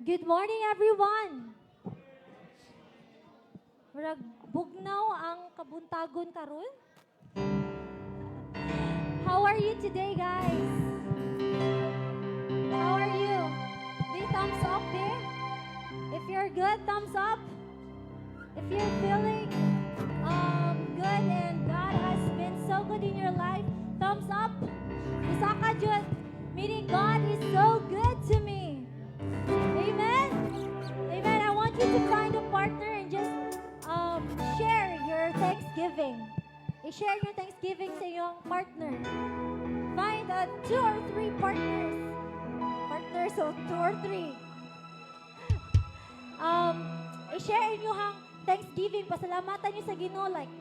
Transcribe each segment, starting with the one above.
Good morning, everyone. Murag bugnaw ang kabuntagon karon. How are you today, guys? How are you? Be thumbs up there. If you're good, thumbs up. If you're feeling good and God has been so good in your life, thumbs up. Isaka jud, meaning God is so good to me. Amen. Amen. I want you to find a partner and just share your Thanksgiving. I-share your Thanksgiving sa iyong partner. Find two or three partners. Partners of two or three. I-share inyo hang Thanksgiving. Pasalamatan nyo sa Ginoo. Like,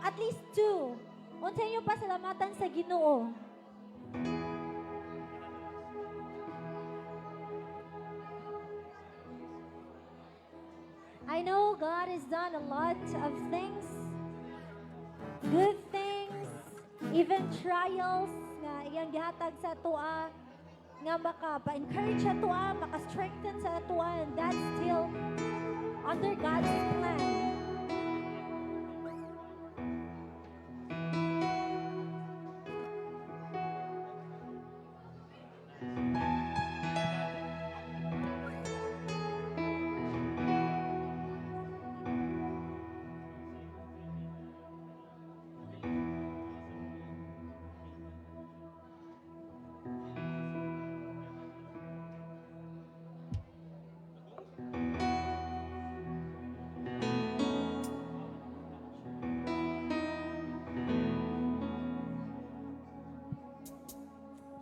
at least two. Unsa nyo pasalamatan sa Ginoo. I know God has done a lot of things, good things, even trials nga iyang gihatag sa atoa nga maka-encourage sa atoa, maka-strengthen sa atoa, and that's still under God's plan.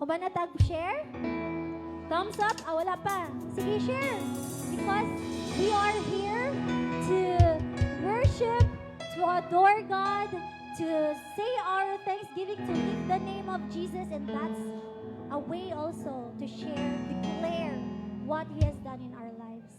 Kung ba natag-share? Thumbs up? Wala pa. Sige, share. Because we are here to worship, to adore God, to say our thanksgiving, to lift the name of Jesus, and that's a way also to share, declare what He has done in our lives.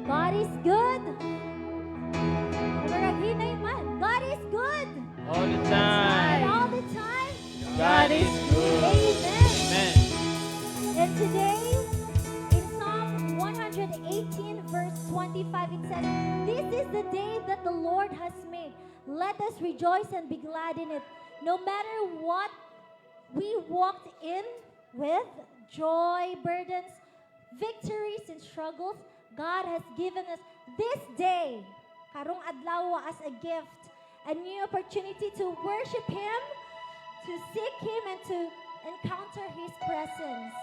God is good. God is good. All the And time. all the time. God is good. Amen. Amen. And today, in Psalm 118, verse 25, it says, "This is the day that the Lord has made. Let us rejoice and be glad in it." No matter what we walked in with, joy, burdens, victories, and struggles, God has given us this day, karong adlaw, as a gift, a new opportunity to worship Him, to seek Him, and to encounter His presence.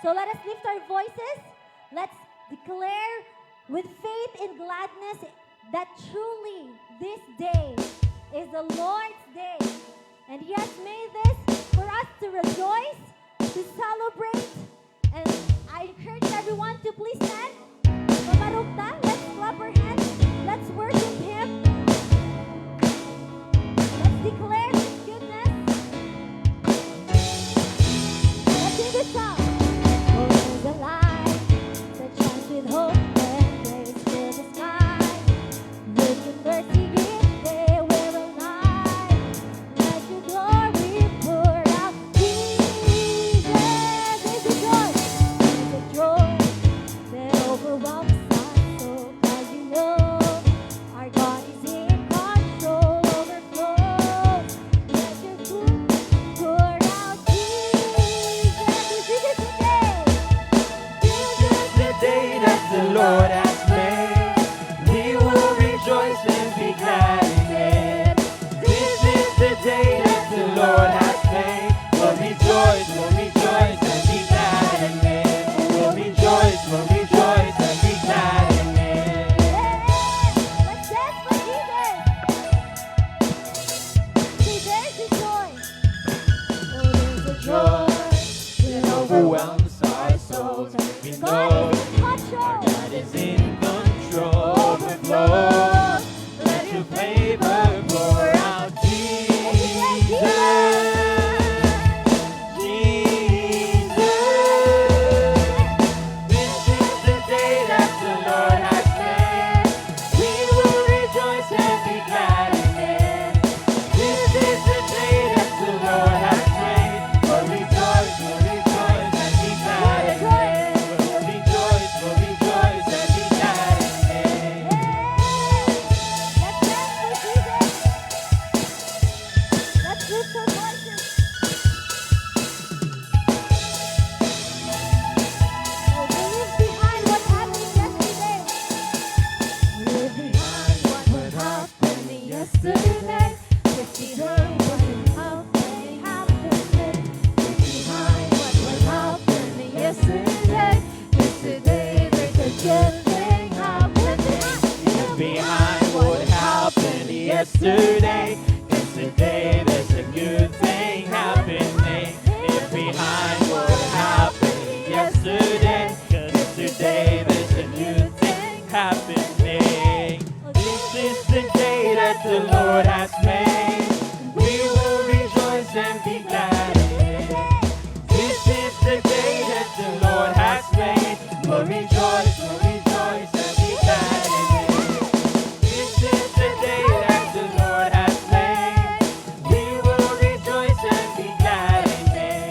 So let us lift our voices. Let's declare with faith and gladness that truly this day is the Lord's day. And He has made this for us to rejoice, to celebrate. And I encourage everyone to please stand. Mamarugta, let's clap our hands. Let's worship Him. Let's declare His goodness. Let's sing this song. Oh, there's a light that shines with hope and grace to the sky. Look and mercy each day we're alive. Let Your glory pour out. Jesus is the joy. Is the joy that overwhelms us. So 'cause you know our God is yesterday. It's behind what happened. It's behind what was happening yesterday. Yesterday there's a good thing happening. It's behind what happened yesterday. It's today there's a good thing happening. It's behind what happened yesterday. 'Cause today there's a new thing happening. This is the day that the Lord has made. We will rejoice and be glad in it. This is the day that the Lord has made. We'll rejoice and be glad in it. This is the day that the Lord has made. We will rejoice and be glad in it.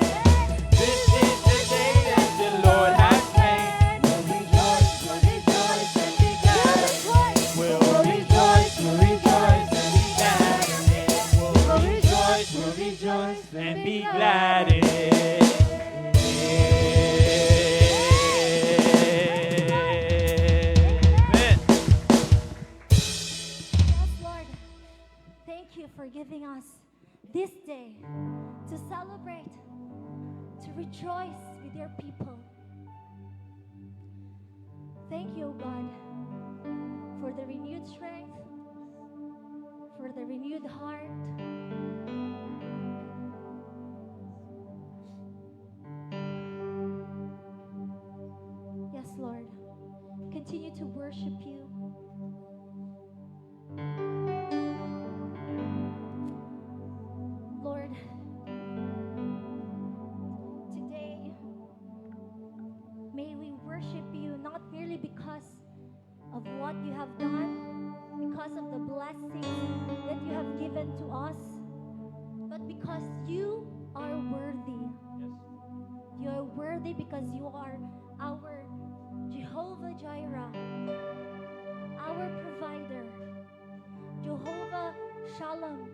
This is the day that the Lord has made. We'll rejoice and be glad in it. We'll rejoice and be glad in it. We'll rejoice and be glad in it. Amen. Yes, Lord. Thank you for giving us this day to celebrate, to rejoice with your people. Thank you, God, for the renewed strength, for the renewed heart. Yes, Lord. Continue to worship you. Lord, today, may we worship you not merely because of what you have done, because of the blessings that you have given to us, but because you are worthy. You are worthy because you are our Jehovah Jireh, our provider, Jehovah Shalom,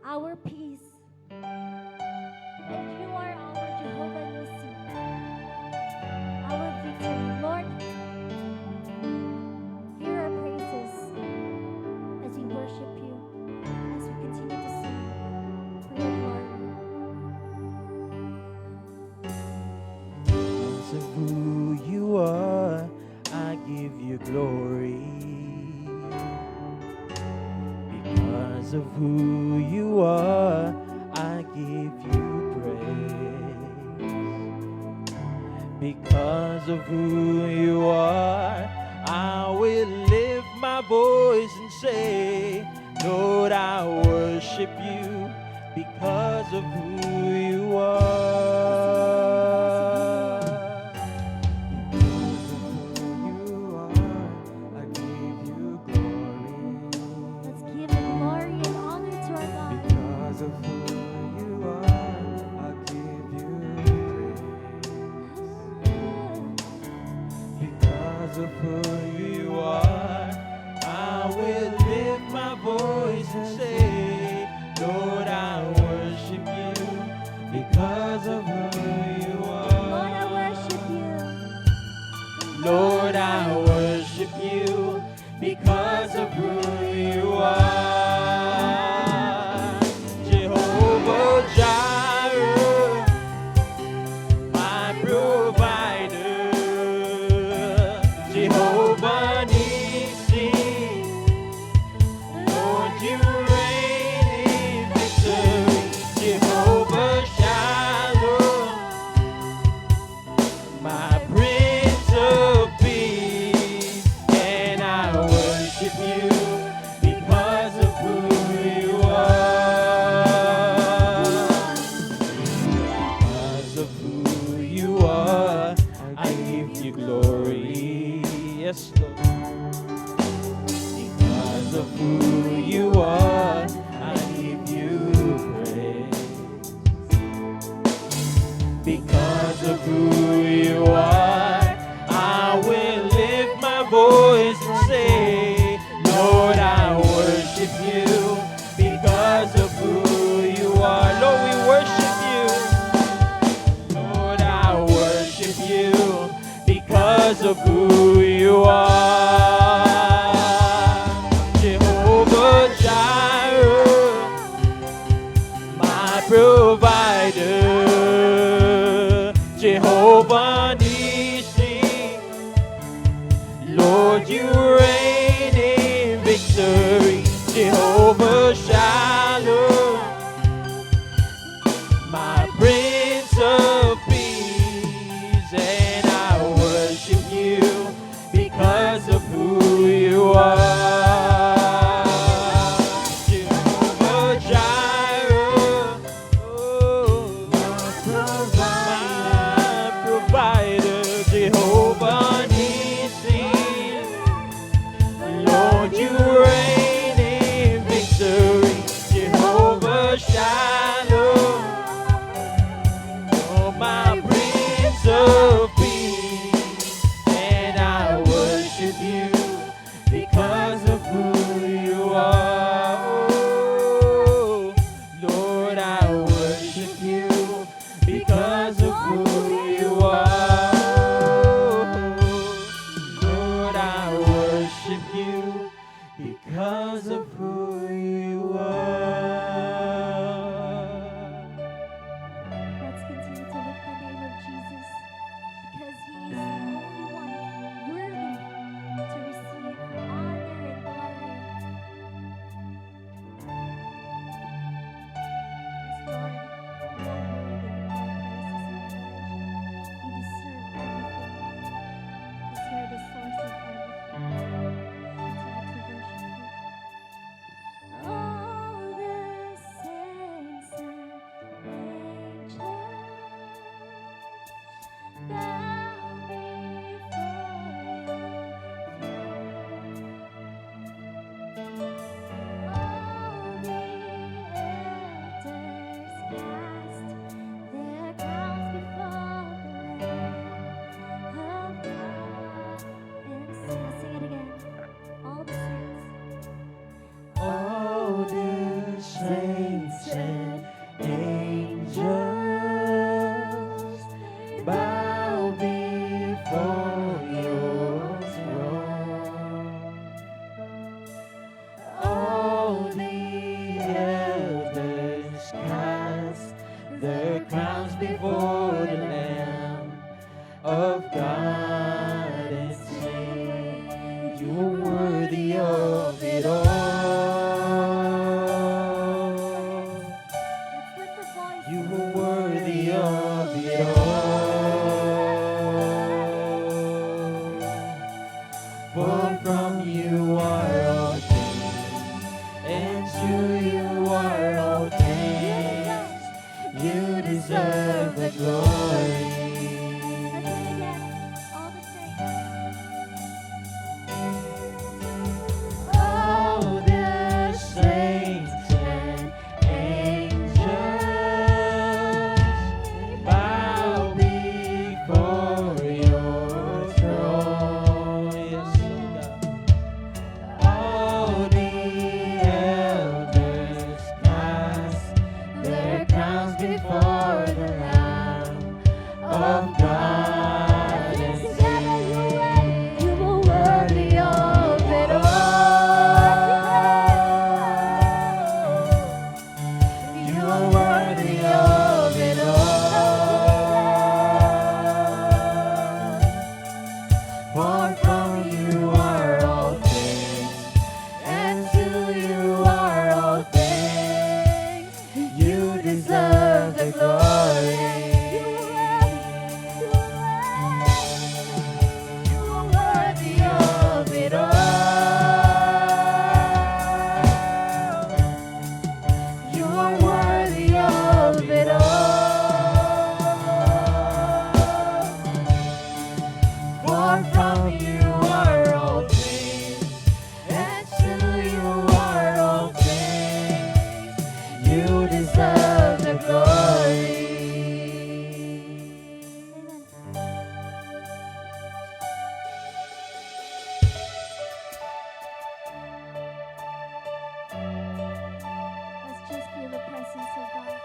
our peace, and you are our Jehovah Nissi, our victory. Lord, hear our praises as we worship you, as we continue to sing for your glory. Because of who you are, I give you glory. Because of who you are, I give you praise. Because of who you are, I will lift my voice and say, Lord, I worship you because of who you are. Let's give the glory and honor to our God. Because of who you are, I give you praise. Because of who you are, I will lift my voice and say, Lord, I worship you because of who you Lord, I are. worship you. Lord, I worship you because of who you are. Jehovah Jireh, my provider. Jehovah Nissi, Lord, you reign in victory. Jehovah Shalom, my Prince of Peace, and I worship you because of who you are. Because of who you are, I give you glory. Yes, Lord. Because of who you are, I give you praise. Because of who you are, I will lift my voice and say, Lord, I worship you because of who you are. Lord, we worship you. Lord, I worship you because of who you are. Jehovah Jireh, are all things. You deserve the glory. Let's sing again. All the saints. All the saints and angels bow before your throne. Yes, God. All the elders cast their crowns before the Lamb of God and Together you were worthy of it all. You are worthy of it all. For from you are all things, and to you are all things. You deserve the glory. You are worthy of it all. You are worthy of it all. For from you are all things, and to you are all things. You deserve the glory. Let's just feel the presence of God.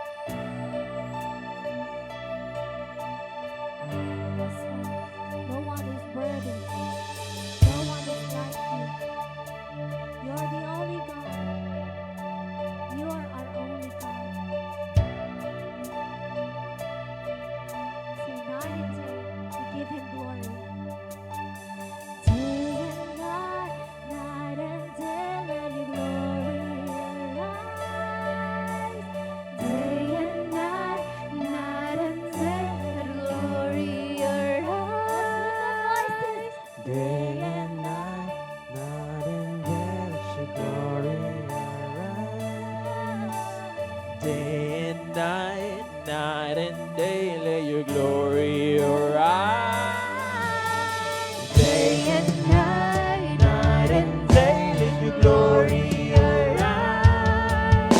Yes, Lord. No one is worthy. No one is like you. You're the only God. You are our only God. Say night and day, we give Him glory. Day and night, night and day, let Your glory arise. Day and night, night and day, let Your glory arise. Day and night, night and day, let your glory arise. Day and night, night and day, let your glory arise. Day and night, night and day, let your glory arise.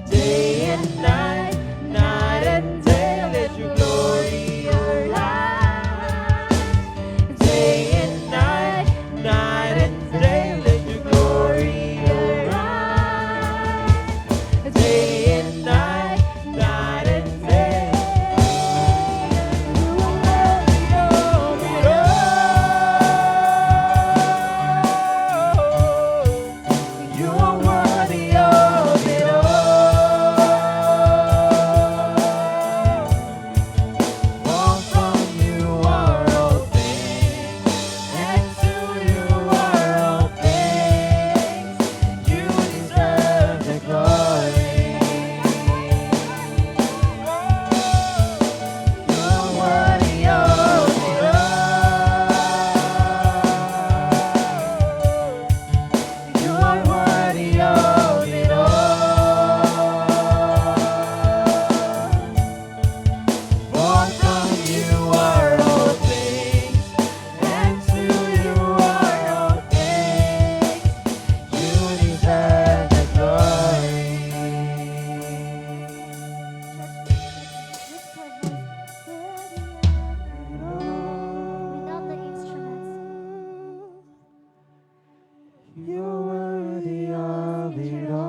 Day and night, night and day, let your glory arise. Day and night, night and day, let your glory arise. Day and night, night and day. You are worthy of it all. You are worthy of it all. For from you are all things, and to you are all things. You deserve the glory. You are worthy of it all. You are worthy of it all. For from you are all things, and to you are all things. You deserve the glory. Lift your voice. Without the instruments. You're worthy of it all.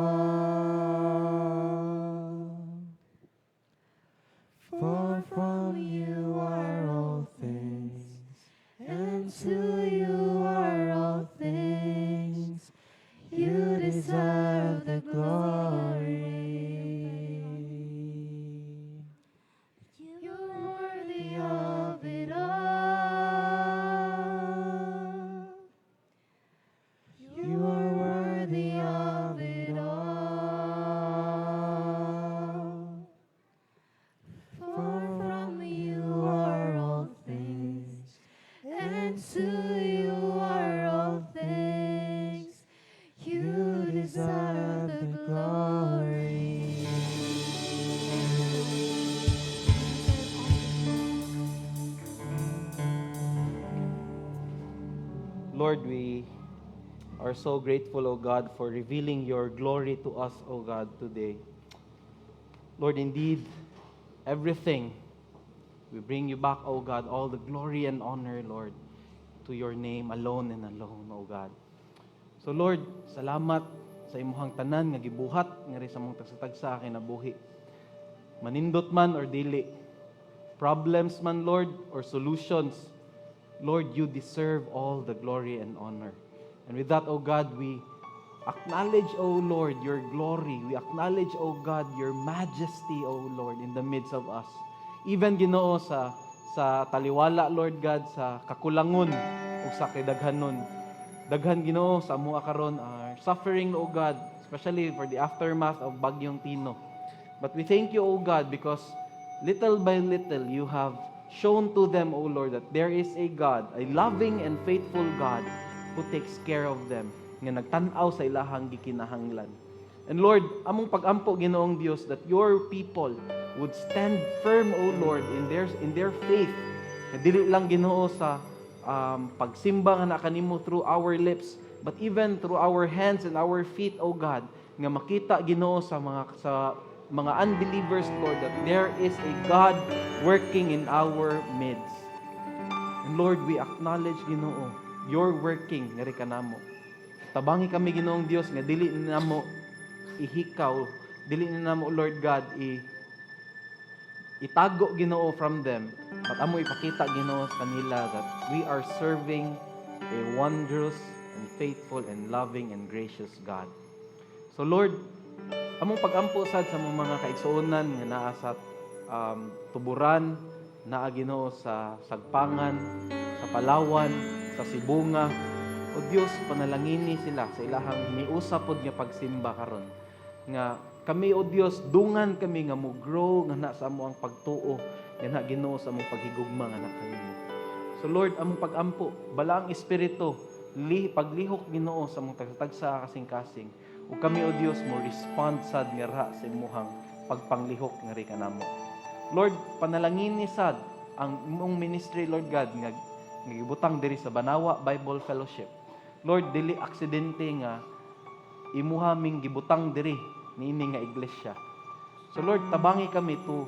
For from you are all things, and to you are all things. You deserve the glory. You're worthy of it all. You are worthy of it all. For from Lord, we are so grateful, O God, for revealing your glory to us, O God, today. Lord, indeed, everything, we bring you back, O God, all the glory and honor, Lord, to your name alone and alone, O God. So Lord, salamat sa imuhang tanan nga gibuhat nga ri sa mong tagsa-tagsa kinabuhi. Manindot man or dili, problems man, Lord, or solutions, Lord, you deserve all the glory and honor. And with that, O God, we acknowledge, O Lord, your glory. We acknowledge, O God, your majesty, O Lord, in the midst of us. Even, Ginoo, sa taliwala, Lord God, sa kakulangon o sa kidaghanon. Daghan, Ginoo, sa amua karon are suffering, O God, especially for the aftermath of Bagyong Tino. But we thank you, O God, because little by little you have shown to them, O Lord, that there is a God, a loving and faithful God who takes care of them, nga nagtanaw sa ilahang gikinahanglan. And Lord, among pagampo, Ginoong Dios, that your people would stand firm, O Lord, in their faith. Na dili lang, Ginoo, sa pagsimba nga nakanimo through our lips, but even through our hands and our feet, O God, nga makita, Ginoo, sa mga unbelievers, Lord, that there is a God working in our midst. And Lord, we acknowledge, Ginoo, your working nga ri kanamo. Tabangi kami, Ginoong Dios, nga dili na namo ihikaw, dili na namo, Lord God, itago, Ginoo, from them, but amo ipakita, Ginoo, sa kanila that we are serving a wondrous and faithful and loving and gracious God. So Lord, among pagampo sad sa mga kaigsuonan nga naa sa tuburan, naa, Ginoo, sa Sagpangan, sa Palawan, sa Sibunga. O Dios, panalangini sila sa ilahang hiniusapod nga pagsimba karon. Nga kami, O Dios, dungan kami nga mo-grow nga na sa amo ang pagtuo, nga na, Ginoo, sa among paghigugma nga na kanimo. So Lord, among pagampo, bala ang Espiritu, paglihok, Ginoo, sa among tagsa kasing-kasing. O kami, O Dios, mo respond sad nga ra sa imuhang pagpanglihok nga ri kanamo. Lord, panalangini sad ang imong ministry, Lord God, nga gibutang diri sa Banawa Bible Fellowship. Lord, dili aksidente nga imuha ming gibutang diri niini nga iglesia. So Lord, tabangi kami to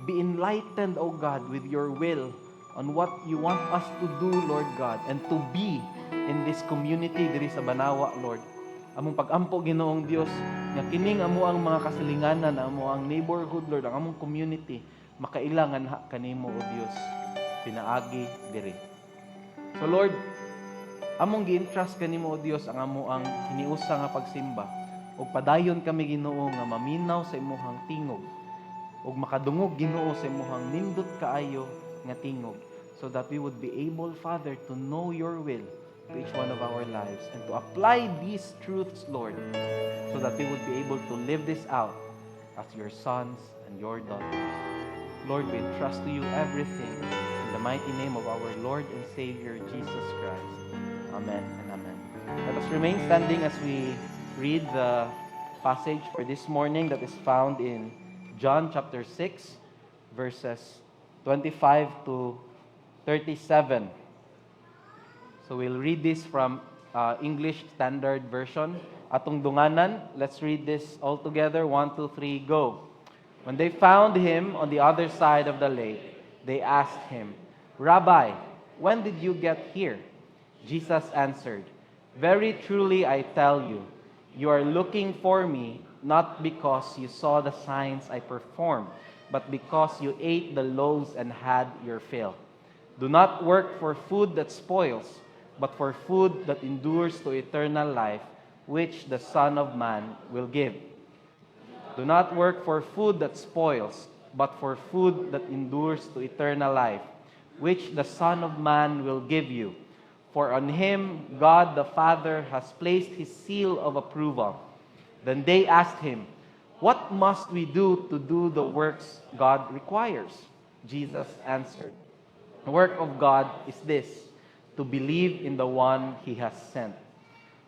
be enlightened, O God, with your will on what you want us to do, Lord God, and to be in this community diri sa Banawa, Lord. Among pagampo, Ginoong Dios, nga kining amo ang mga kasilinganan, amo ang neighborhood, Lord, ang among community, makailangan ha kanimo, O Dios, pinaagi diri. So Lord, among gi-entrust kanimo, O Dios, ang amo ang hiniusa nga pagsimba, ug padayon kami, Ginoo, nga maminaw sa imuhang tingog, ug makadungog, Ginoo, sa imuhang nindot kaayo nga tingog, so that we would be able, Father, to know your will to each one of our lives and to apply these truths, Lord, so that we would be able to live this out as your sons and your daughters. Lord, we entrust to you everything in the mighty name of our Lord and Savior, Jesus Christ. Amen and amen. Let us remain standing as we read the passage for this morning that is found in John chapter 6, verses 25 to 37. So we'll read this from English Standard Version. Atong dunganan, let's read this all together. 1, 2, 3, go. When they found him on the other side of the lake, they asked him, "Rabbi, when did you get here?" Jesus answered, "Very truly I tell you, you are looking for me not because you saw the signs I performed, but because you ate the loaves and had your fill. Do not work for food that spoils, but for food that endures to eternal life, which the Son of Man will give. Do not work for food that spoils, but for food that endures to eternal life, which the Son of Man will give you. For on him God the Father has placed his seal of approval." Then they asked him, "What must we do to do the works God requires?" Jesus answered, "The work of God is this, to believe in the one he has sent."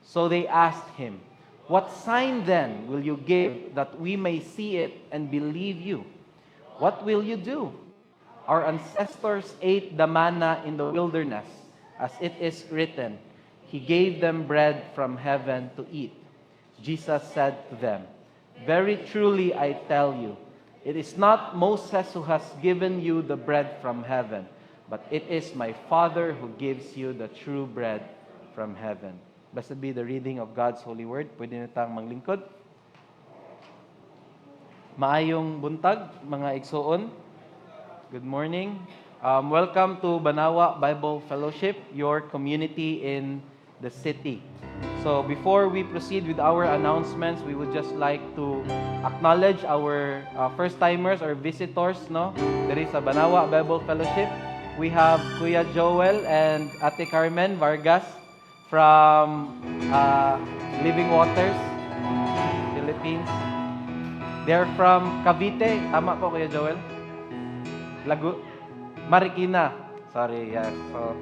So they asked him, "What sign then will you give that we may see it and believe you? What will you do? Our ancestors ate the manna in the wilderness. as it is written, He gave them bread from heaven to eat. Jesus said to them, Very truly I tell you, it is not Moses who has given you the bread from heaven, but it is my Father who gives you the true bread from heaven. Blessed be the reading of God's holy word. Pwede na tayong manglingkod. Maayong buntag, mga igsoon. Good morning. Welcome to Banawa Bible Fellowship, your community in the city. So before we proceed with our announcements, we would just like to acknowledge our first-timers or visitors, no? There is a Banawa Bible Fellowship. We have Kuya Joel and Ate Carmen Vargas from Living Waters, Philippines. They're from Cavite. Tama po, Kuya Joel? Marikina. Sorry, yes. So,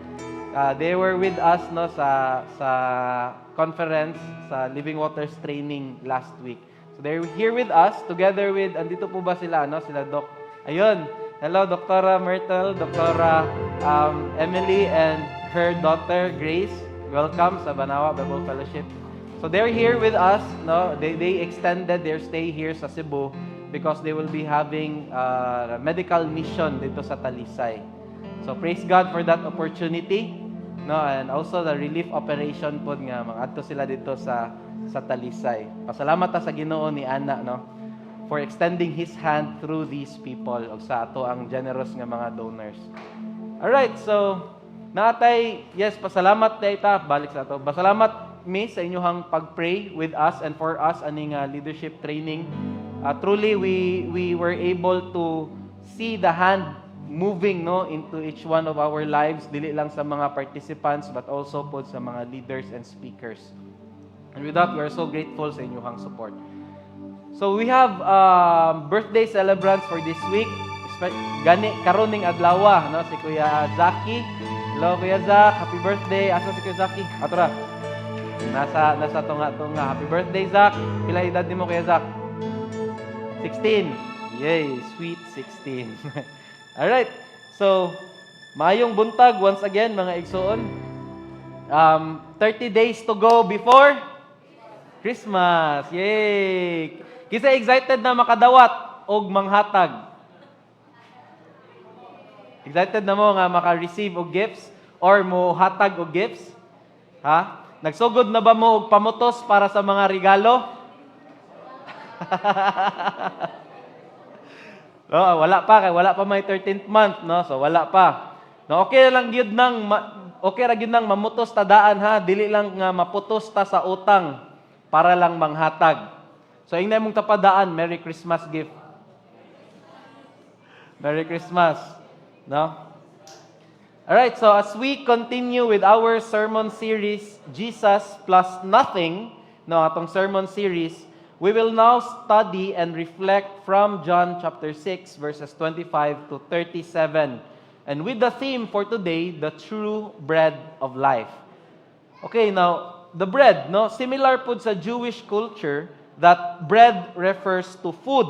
they were with us no sa conference sa Living Waters training last week. So they're here with us together with andito po ba sila sila Doc. Ayun. Hello Dr. Myrtle, Dr. Emily and her daughter Grace. Welcome sa Banawa Bible Fellowship. So they're here with us, no? They extended their stay here sa Cebu because they will be having a medical mission dito sa Talisay. So praise God for that opportunity, no? And also the relief operation po nga mag-adto sila dito sa Talisay. Pasalamat ta sa Ginoo ni Ana, no? For extending His hand through these people o sa ato ang generous nga mga donors. Alright, so natay, yes, pasalamat tayo ta, balik sa ato. Pasalamat mi sa inyong pag-pray with us and for us aning leadership training. Truly, we were able to see the hand moving no into each one of our lives, dili lang sa mga participants but also po sa mga leaders and speakers. And with that, we are so grateful sa inyong support. So we have birthday celebrants for this week. Gani karoning adlaw no si Kuya Zaki. Hello Kuya Zak, happy birthday. Asa si Kuya Zaki? Atura. Nasa tunga. Happy birthday Zak. Pila edad nimo Kuya Zak? 16. Yay, sweet 16. All right. So, maayong buntag once again mga igsoon. 30 days to go before Christmas. Yay! Kisa excited na makadawat og manghatag. Excited na mo nga maka-receive og gifts or mo hatag og gifts? Ha? Nagsugod na ba mo og pamutos para sa mga regalo? No, wala pa may 13th month, no? So wala pa. No, okay ra gyud nang mamutos ta daan ha, dili lang nga maputos ta sa utang para lang manghatag. So ingna mong tapadaan, Merry Christmas gift. Merry Christmas, no? All right, so as we continue with our sermon series, Jesus plus nothing, no, atong sermon series, we will now study and reflect from John chapter 6 verses 25 to 37. And with the theme for today, the true bread of life. Okay, now, the bread, no, similar po sa Jewish culture that bread refers to food.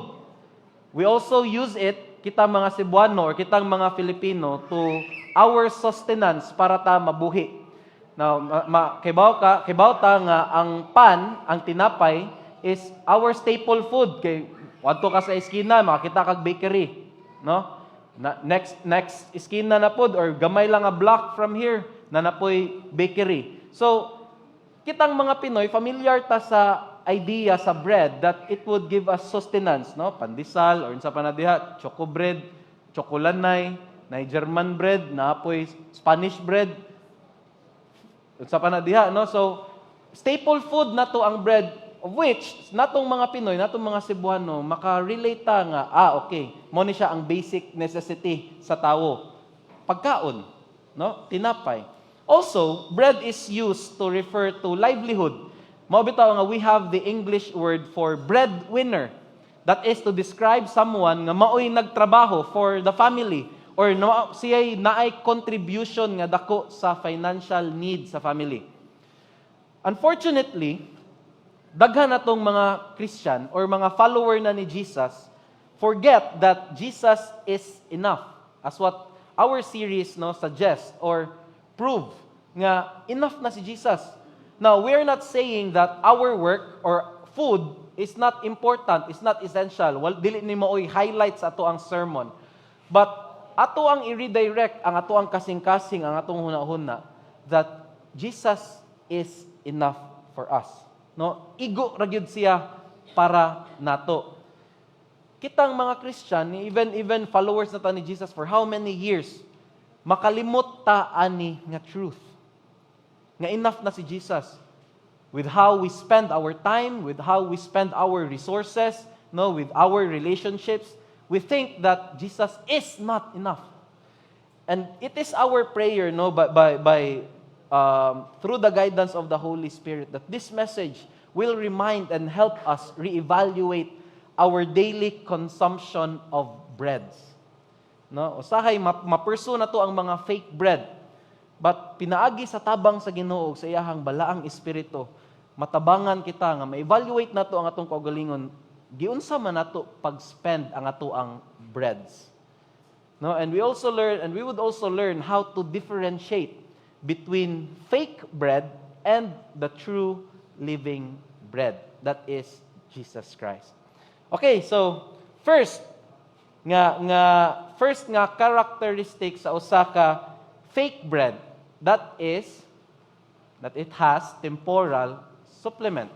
We also use it, kita mga Cebuano or kitang mga Filipino, to our sustenance para ta mabuhi. Now, kibaw ta nga ang pan, ang tinapay, is our staple food. Kay wadto ka sa eskina, makita kag bakery, no? Next eskina na pod or gamay lang a block from here na napoy bakery. So, kitang mga Pinoy familiar ta sa idea sa bread that it would give us sustenance, no? Pandesal or unsa pa na diha, choco bread, chocolanay, na German bread, napoy Spanish bread. Unsa pa na diha, no? So, staple food na to ang bread, of which natong mga Pinoy, natong mga Cebuano, maka-relate ta nga, okay, mo ni siya ang basic necessity sa tawo. Pagkaon, no? Tinapay. Also, bread is used to refer to livelihood. Mao bitaw nga we have the English word for breadwinner. That is to describe someone nga maoy nagtrabaho for the family or siya'y naay contribution nga dako sa financial need sa family. Unfortunately, daghan natong mga Christian or mga follower na ni Jesus forget that Jesus is enough, as what our series no suggests or prove nga enough na si Jesus. Now, we're not saying that our work or food is not important, is not essential. Well, dili ni maoy highlights ato ang sermon. But ato ang i-redirect, ang ato ang kasing-kasing, ang atong hunahuna, that Jesus is enough for us. No? Igo ra gyud siya para nato. Kitang mga Christian, even followers na ta ni Jesus for how many years, makalimot ta ani nga truth. Nga enough na si Jesus. With how we spend our time, with how we spend our resources, no, with our relationships, we think that Jesus is not enough. And it is our prayer, no, through the guidance of the Holy Spirit, that this message will remind and help us reevaluate our daily consumption of breads. No, usahay maperso na to ang mga fake bread. But pinaagi sa tabang sa Ginoo sa iyahang balaang espiritu, matabangan kita nga ma-evaluate nato ang atong kaugalingon, giunsa man nato pag-spend ang ato ang breads. No, and we would also learn how to differentiate between fake bread and the true living bread, that is Jesus Christ. Okay, so first nga characteristic sa usa ka fake bread, that it has temporal supplement.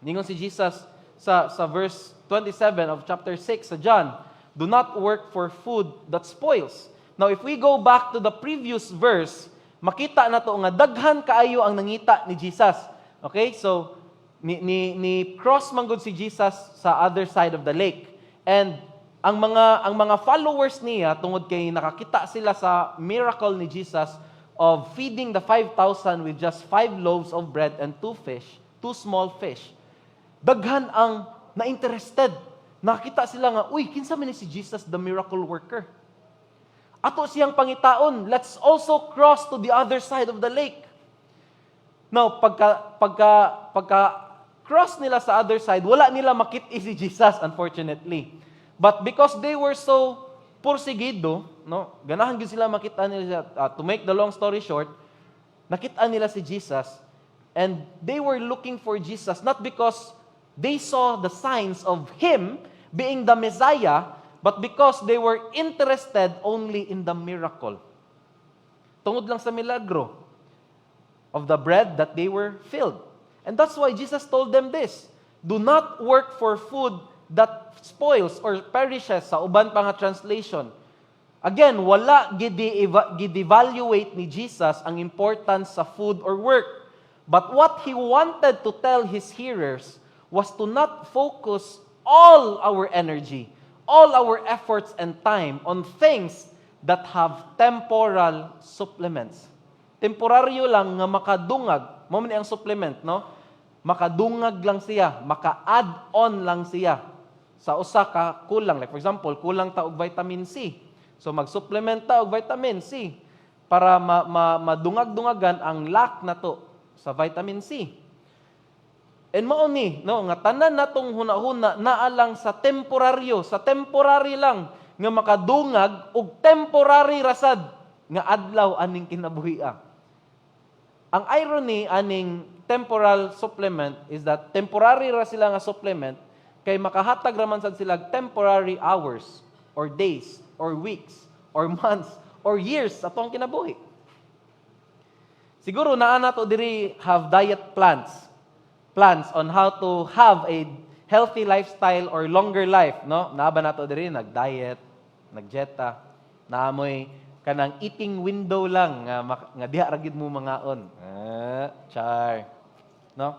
Ningon si Jesus sa verse 27 of chapter 6 sa John, do not work for food that spoils. Now, if we go back to the previous verse, makita na to nga daghan kaayo ang nangita ni Jesus. Okay? So, ni cross manggod si Jesus sa other side of the lake. And ang mga followers niya tungod kay nakakita sila sa miracle ni Jesus of feeding the 5,000 with just 5 loaves of bread and 2 small fish. Daghan ang na-interested. Nakita sila nga, uy, kinsa man ni si Jesus the miracle worker. Ato siyang pangitaon, let's also cross to the other side of the lake. Now, pagka cross nila sa other side, wala nila makit-i si Jesus, unfortunately. But because they were so porsigido, no, ganahan gyud sila makita nila, to make the long story short, nakita nila si Jesus, and they were looking for Jesus, not because they saw the signs of Him being the Messiah, but because they were interested only in the miracle. Tungod lang sa milagro of the bread that they were filled. And that's why Jesus told them this, do not work for food that spoils or perishes, sa uban pa nga translation. Again, wala gid-evaluate ni Jesus ang importance sa food or work. But what He wanted to tell His hearers was to not focus all our energy, all our efforts and time on things that have temporal supplements. Temporaryo lang nga makadungag, mo man ang supplement, no? Makadungag lang siya, maka-add on lang siya sa usa ka kulang. Like for example, kulang ta og vitamin C. So mag-supplement ta og vitamin C para madungag-dungagan ang lack nato sa vitamin C. And mao ni, no, nga tanan natong hunahuna naa lang sa temporaryo, sa temporary lang nga makadungag og temporary rasad nga adlaw aning kinabuhia. Ang irony aning temporal supplement is that temporary ra sila nga supplement kay makahatag raman sad sila temporary hours or days or weeks or months or years sa atong kinabuhi. Siguro naa nato diri have diet plans on how to have a healthy lifestyle or longer life, no? Naa ba nato diri nag-diet, nag-dieta, naamoy kanang eating window lang nga diha ra gid mo mangaon. Char. No?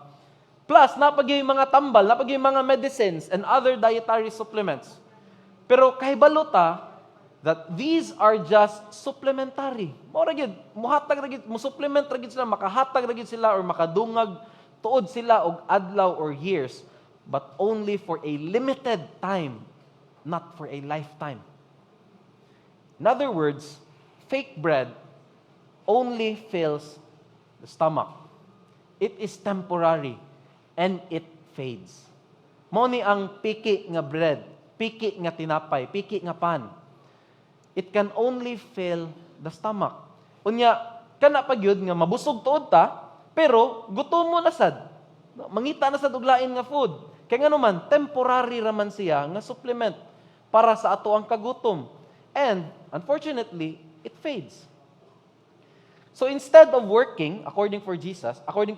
Plus, napagay mga tambal, napagay mga medicines and other dietary supplements. Pero kahibalo ta that these are just supplementary. Mao ra gyud, muhatag ra gyud, mo supplement ra gyud sila, makahatag ra gyud sila or makadungag tuod sila og adlaw or years, but only for a limited time, not for a lifetime. In other words, fake bread only fills the stomach. It is temporary and it fades. Mao ni ang piki nga bread, piki nga tinapay, piki nga pan. It can only fill the stomach. Unya, kana pa gyud nga mabusog tuod ta, pero gutom mo na sad. Mangita na sad og lain nga food. Kaya nga naman, temporary raman siya nga supplement para sa ato ang kagutom. And, unfortunately, it fades. So instead of working, according to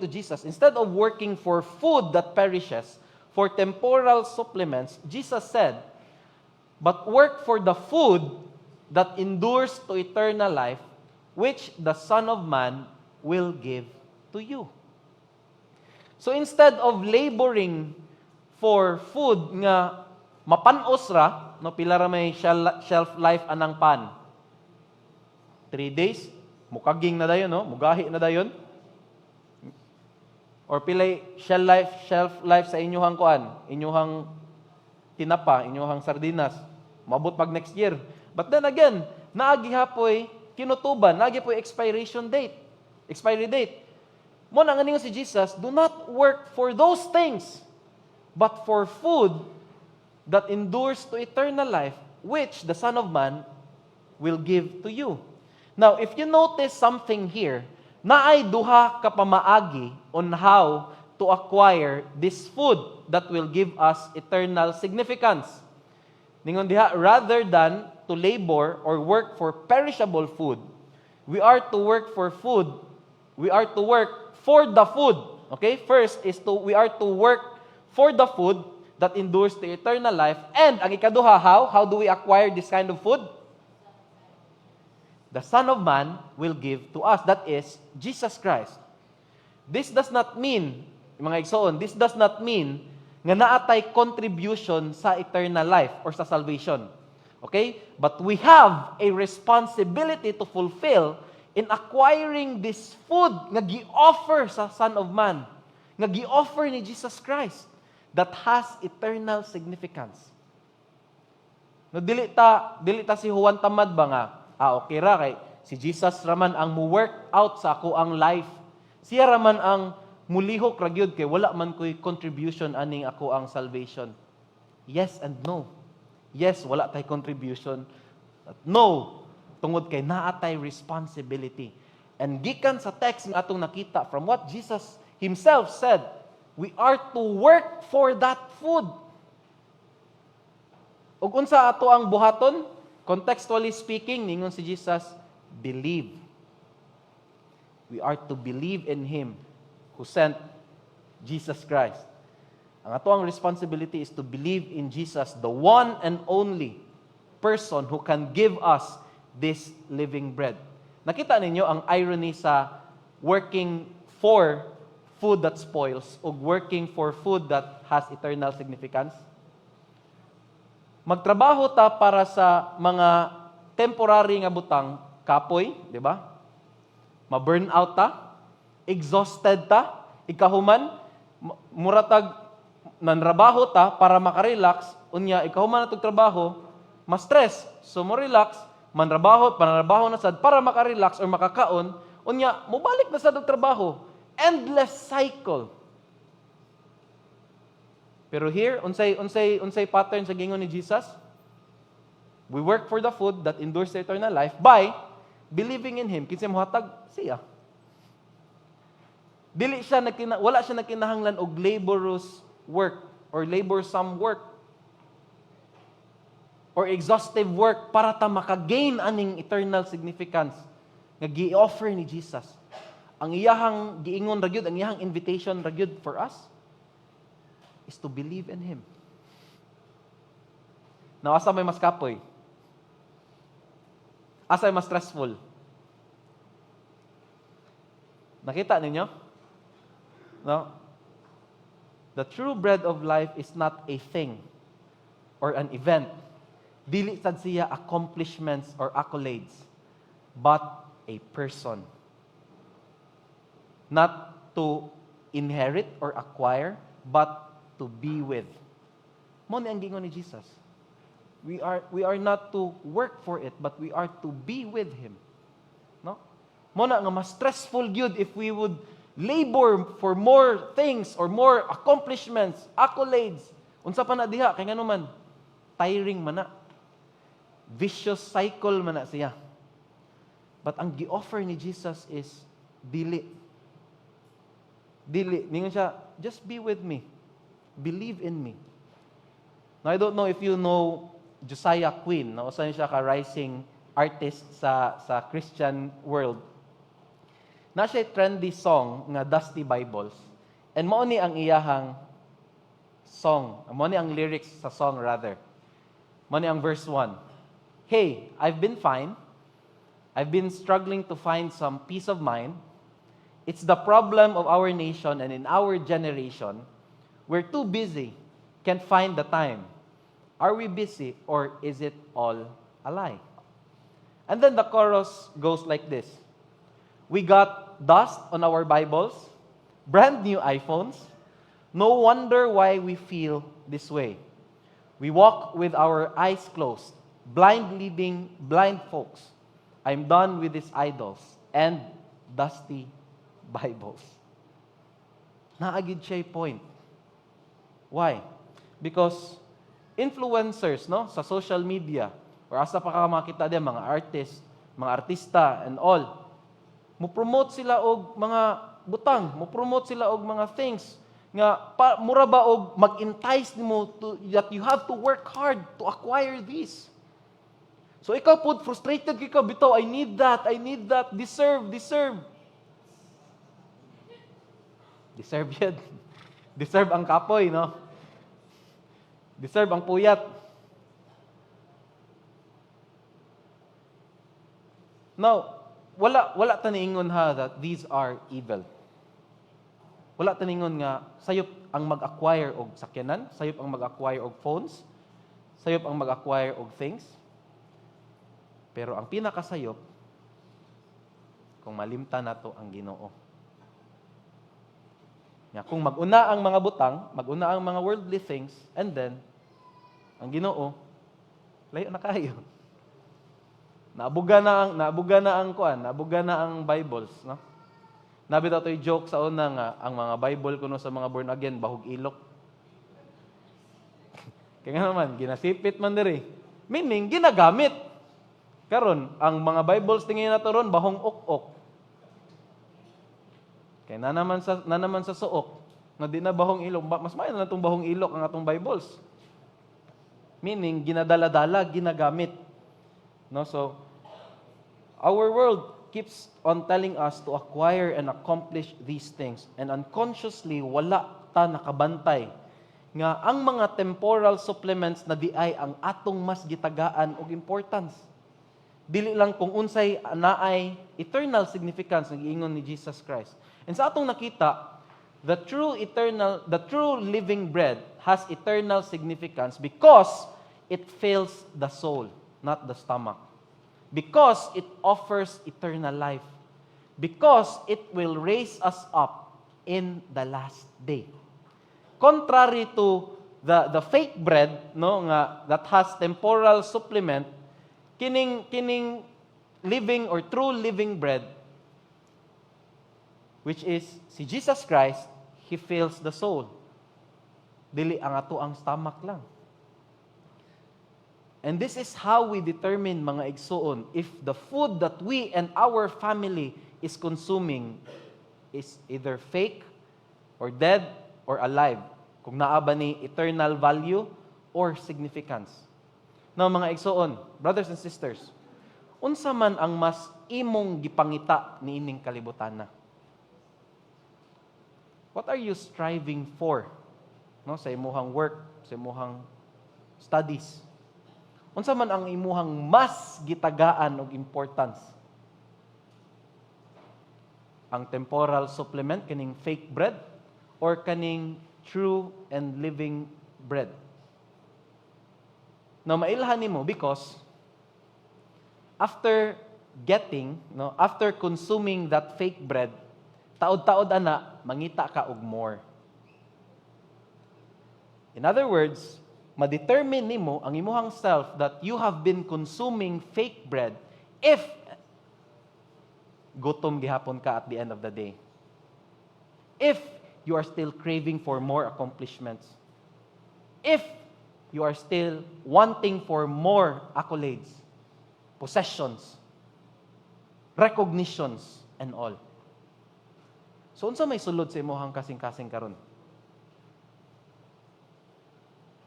Jesus, instead of working for food that perishes, for temporal supplements, Jesus said, but work for the food that endures to eternal life, which the Son of Man will give to you. So instead of laboring for food nga mapanos ra, no, pila ra may shelf life anang pan. 3 days, mukaging na dayon, no? Mugahi na dayon. Or pilay shelf life sa inyuhang kuan, inyuhang tinapa, inyuhang sardinas. Mabot pag next year. But then again, naagi hapoy kinutuban, naagi poy expiry date. Mo na nganingon si Jesus, do not work for those things, but for food that endures to eternal life, which the Son of Man will give to you. Now, if you notice something here, naay duha ka pamaagi on how to acquire this food that will give us eternal significance. Ningon diha, rather than to labor or work for perishable food, we are to work for food. We are to work for the food. Okay? First is we are to work for the food that endures to eternal life. And ang ikaduha, how? How do we acquire this kind of food? The Son of Man will give to us. That is, Jesus Christ. This does not mean, mga igsoon, this does not mean nga naatay contribution sa eternal life or sa salvation. Okay? But we have a responsibility to fulfill in acquiring this food nga gi-offer sa Son of Man, nga gi-offer ni Jesus Christ that has eternal significance. No, dili ta si Juan tamad ba nga, okay ra kay si Jesus raman ang mu-work out sa ako ang life. Siya raman ang mulihok ra gyud kay wala man koy contribution aning ako ang salvation. Yes and no. Yes, wala tay contribution. But no, tungod kay naa tay responsibility. And gikan sa text nga atong nakita from what Jesus himself said, we are to work for that food. Ug unsa ato ang buhaton? Contextually speaking, ningon si Jesus, believe. We are to believe in Him who sent Jesus Christ. Ang ato ang responsibility is to believe in Jesus, the one and only person who can give us this living bread. Nakita ninyo ang irony sa working for food that spoils o working for food that has eternal significance? Magtrabaho ta para sa mga temporary nga butang, kapoy, di ba? Ma-burn out ta, exhausted ta, ikahuman, muratag nanrabaho ta para makarelax, unya ikahuman natog trabaho, ma-stress, so mo relax, panrabaho na sad para makarelax or makakaon, unya mobalik na sad og trabaho. Endless cycle. Pero here, unsay pattern sa gingon ni Jesus? We work for the food that endures to eternal life by believing in Him. Kinsay mohatag siya. Wala siya nagkinahanglan og laborious work or laborsome work or exhaustive work para ta makagain aning eternal significance nga gi-offer ni Jesus. Ang iyahang giingon ra gyud, ang iyahang invitation ra gyud for us is to believe in Him. Now, asa may mas kapoy? Asa may mas stressful? Nakita ninyo? No? The true bread of life is not a thing or an event. Dili sad siya accomplishments or accolades, but a person. Not to inherit or acquire, but to be with. Mo ni ang gingon ni Jesus. We are not to work for it, but we are to be with Him. No? Mo na nga mas stressful gyud if we would labor for more things or more accomplishments, accolades. Unsa pa na diha kay ngano man tiring man na. Vicious cycle man na siya. But ang gi-offer ni Jesus is dili. Dili. Ningon siya, just be with me. Believe in me. Now, I don't know if you know Josiah Quinn. No? Usan siya ka-rising artist sa Christian world. Na siya trendy song nga Dusty Bibles. And mao ni ang iyahang song. Mao ni ang lyrics sa song rather. Mao ni ang verse 1. Hey, I've been fine. I've been struggling to find some peace of mind. It's the problem of our nation and in our generation. We're too busy, can't find the time. Are we busy or is it all a lie? And then the chorus goes like this. We got dust on our Bibles, brand new iPhones. No wonder why we feel this way. We walk with our eyes closed, blind leading blind folks. I'm done with these idols and dusty Bibles. Naagid siya point. Why? Because influencers, no, sa social media, or asa pa ka makita din, mga artists, mga artista, and all, mo-promote sila og mga butang, mo-promote sila og mga things, nga, mura ba og mag-entice nimo that you have to work hard to acquire this. So ikaw po, frustrated ka, bitaw, I need that, deserve. Deserve yan. Deserve ang kapoy, no? Deserve ang puyat. Now, wala taningon ha that these are evil. Wala taningon nga sayop ang mag-acquire og sakyanan, sayop ang mag-acquire og phones, sayop ang mag-acquire og things. Pero ang pinakasayop, kung malimta nato ang Ginoo. Kung mag-una ang mga butang, mag-una ang mga worldly things, and then, ang Ginoo, layo na kayo. Naabuga na ang Bibles, no? Nabi daw to'y joke sa una nga, ang mga Bible kuno sa mga born again, bahog ilok. Kaya nga naman, ginasipit man diri. Meaning, ginagamit. Karon, ang mga Bibles tingin na to ron, bahong ok-ok. Kaya na naman sa suok, na di na bahong ilok, mas may na itong bahong ilok ang atong Bibles. Meaning, ginadala-dala, ginagamit. No? So, our world keeps on telling us to acquire and accomplish these things. And unconsciously, wala ta nakabantay nga ang mga temporal supplements na di ay ang atong mas gitagaan og importance. Dili lang kung unsay naay eternal significance ng giingon ni Jesus Christ. And sa atong nakita, the true living bread has eternal significance because it fills the soul, not the stomach. Because it offers eternal life. Because it will raise us up in the last day. Contrary to the fake bread, no, nga that has temporal supplement, kining living or true living bread, which is si Jesus Christ, He fills the soul. Dili ang ato ang stomach lang. And this is how we determine, mga igsoon, if the food that we and our family is consuming is either fake or dead or alive. Kung naa ba ni eternal value or significance. Now, mga igsoon, brothers and sisters, unsa man ang mas imong gipangita niining kalibutan na? What are you striving for? No, sa imuhang work, sa imuhang studies. Unsa man ang imuhang mas gitagaan og importance? Ang temporal supplement, kaning fake bread, or kaning true and living bread? Now, mailhan nimo because after after consuming that fake bread, taod-taod ana, mangita ka og more. In other words, ma-determine nimo ang imuhang self that you have been consuming fake bread if gutom gihapon ka at the end of the day. If you are still craving for more accomplishments. If you are still wanting for more accolades, possessions. recognitions and all. So unsa may sulod sa imong kasing-kasing karon?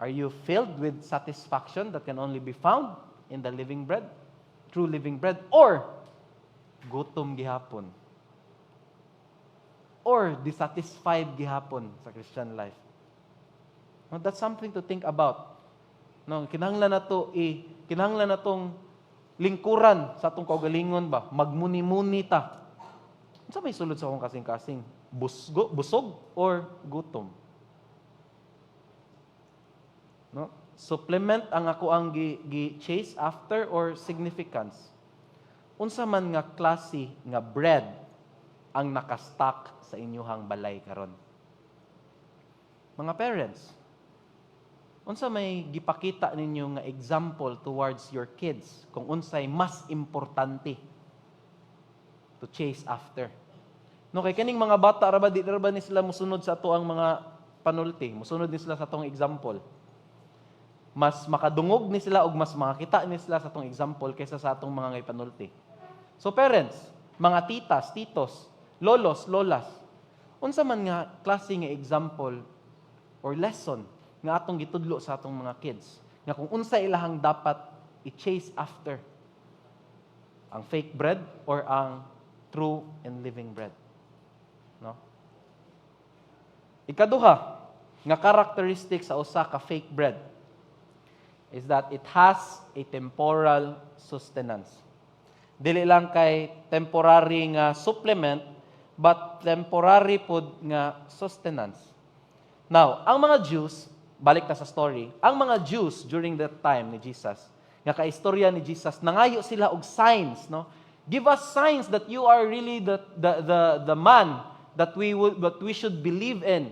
Are you filled with satisfaction that can only be found in the living bread, true living bread, or gutom gihapon? Or dissatisfied gihapon sa Christian life? No, that's something to think about. No, kinahanglan na tong lingkuran sa atong kaugalingon ba, magmuni-muni ta. Unsa may sulod sa akong kasing-kasing? Busog or gutom? No? Supplement ang ako ang gi-chase after or significance? Unsa man nga klase nga bread ang nakastock sa inyuhang balay karon? Mga parents, unsa may gipakita ninyo nga example towards your kids kung unsay mas importante to chase after? No, kay kaning mga bata ra ba di ra ba ni sila mosunod sa ato ang mga panulti, mosunod ni sila sa atong example. Mas makadungog ni sila ug mas makakita ni sila sa atong example kaysa sa atong mga ngay panulti. So parents, mga titas, titos, lolos, lolas, unsa man nga klase nga example or lesson nga atong gitudlo sa atong mga kids nga kung unsa ilahang dapat i-chase after, ang fake bread or ang true and living bread. No? Ikaduha nga characteristic sa usa ka fake bread is that it has a temporal sustenance. Dili lang kay temporary nga supplement, but temporary pod nga sustenance. Now, ang mga Jews, balik na sa story, ang mga Jews during that time ni Jesus, nga kaistorya ni Jesus, nangayo sila og signs, no? Give us signs that you are really the man that we should believe in,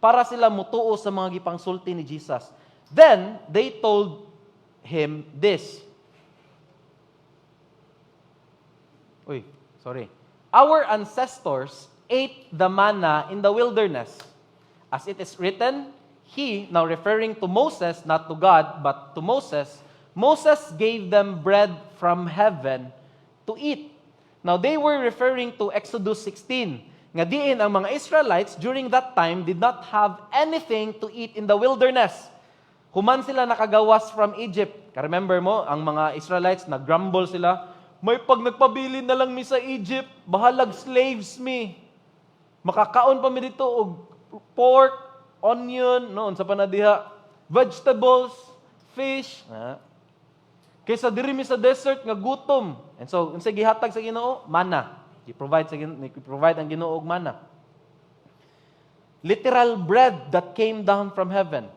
para sila mutuo sa mga gipangsulti ni Jesus. Then they told him this. Our ancestors ate the manna in the wilderness. As it is written, he, now referring to Moses, not to God, but to Moses, Moses gave them bread from heaven to eat. Now, they were referring to Exodus 16. Nga diin ang mga Israelites during that time did not have anything to eat in the wilderness. Human sila nakagawas from Egypt. Remember mo, ang mga Israelites, nag-grumble sila, may pag nagpabili na lang mi sa Egypt, bahalag slaves mi. Makakaon pa mi dito og pork, onion, noon sa panadiha, vegetables, fish. Kaysa diri mi sa desert nga gutom. And so, unsa gihatag sa Ginoo? Manna. I-provide ang Ginoo og manna. Literal bread that came down from heaven.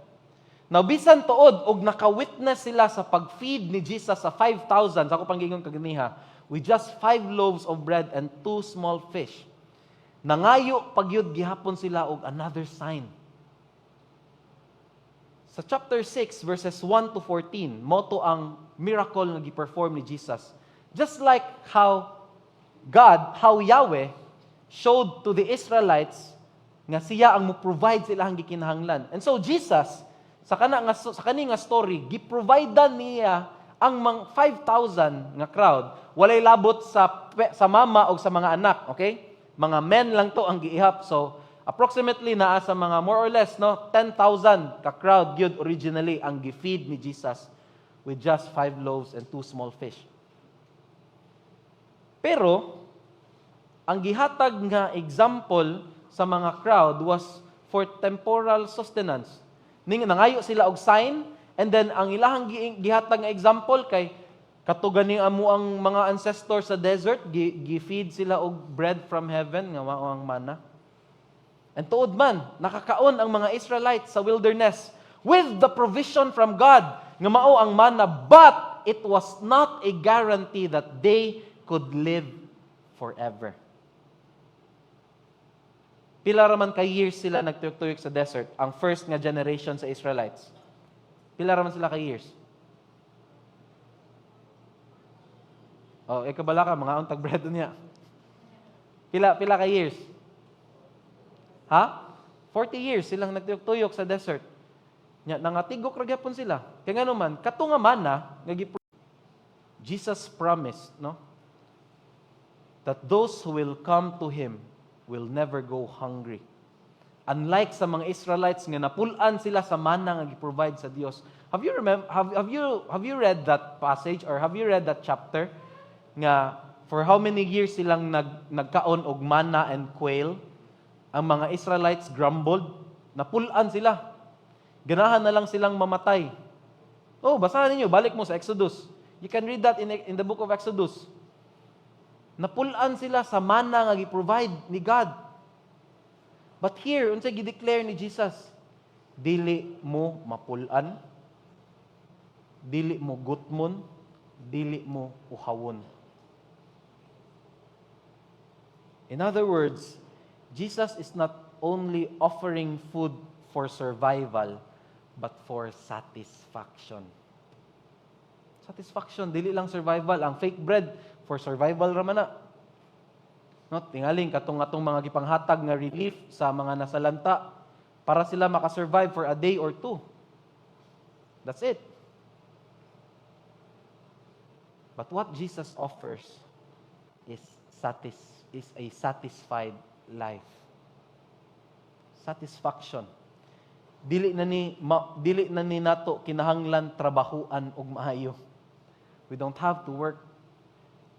Now, bisan tuod og naka-witness sila sa pag-feed ni Jesus sa 5,000, sa ako panggingon kaganiha, with just 5 loaves of bread and 2 small fish. Nangayo pagyud gihapon sila og another sign. Sa chapter 6 verses 1 to 14, moto ang miracle nga gi-perform ni Jesus. Just like how Yahweh showed to the Israelites nga siya ang mo-provide sa ilang gikinahanglan. And so Jesus, sa kani nga story, gi-providean niya ang mga 5,000 nga crowd. Walay labot sa mama o sa mga anak, okay? Mga men lang to ang giihap. So, approximately naa sa mga more or less 10,000 ka crowd gyud originally ang gi-feed ni Jesus with just 5 loaves and 2 small fish. Pero ang gihatag nga example sa mga crowd was for temporal sustenance. Nangayo sila og sign, and then ang ilahang gihatag nga example kay katugan ni amo ang mga ancestors sa desert, gi-feed sila og bread from heaven nga mao ang manna. And tuod man, nakakaon ang mga Israelites sa wilderness with the provision from God nga mao ang manna, but it was not a guarantee that they could live forever. Pila raman ka years sila nagtuyok-tuyok sa desert, ang first nga generation sa Israelites. Pila raman sila ka years? Kabala ka, mga untag bread niya. Pila ka years? 40 years silang nagtuyok-tuyok sa desert. Nangatigok ra gyapon sila. Kaya nga naman, kato nga manna, Jesus promised, no? that those who will come to Him will never go hungry. Unlike sa mga Israelites nga napulan sila sa mana nga gi-provide sa Dios. Have you read that passage or have you read that chapter nga for how many years silang nagkaon og manna and quail? Ang mga Israelites grumbled, napulan sila. Ganahan na lang silang mamatay. Oh, basahin niyo, balik mo sa Exodus. You can read that in the book of Exodus. Napulan sila sa manna nga gi-provide ni God. But here, unsay gi-declare ni Jesus, dili mo mapulan, dili mo gutmon, dili mo uhawon. In other words, Jesus is not only offering food for survival, but for satisfaction. Satisfaction, dili lang survival. Ang fake bread, for survival raman na. No, tingaling katong mga gipanghatag nga relief sa mga nasalanta para sila makasurvive for a day or two. That's it. But what Jesus offers is a satisfied life. Satisfaction. Dili na ni nato kinahanglan trabahuan og maayo. We don't have to work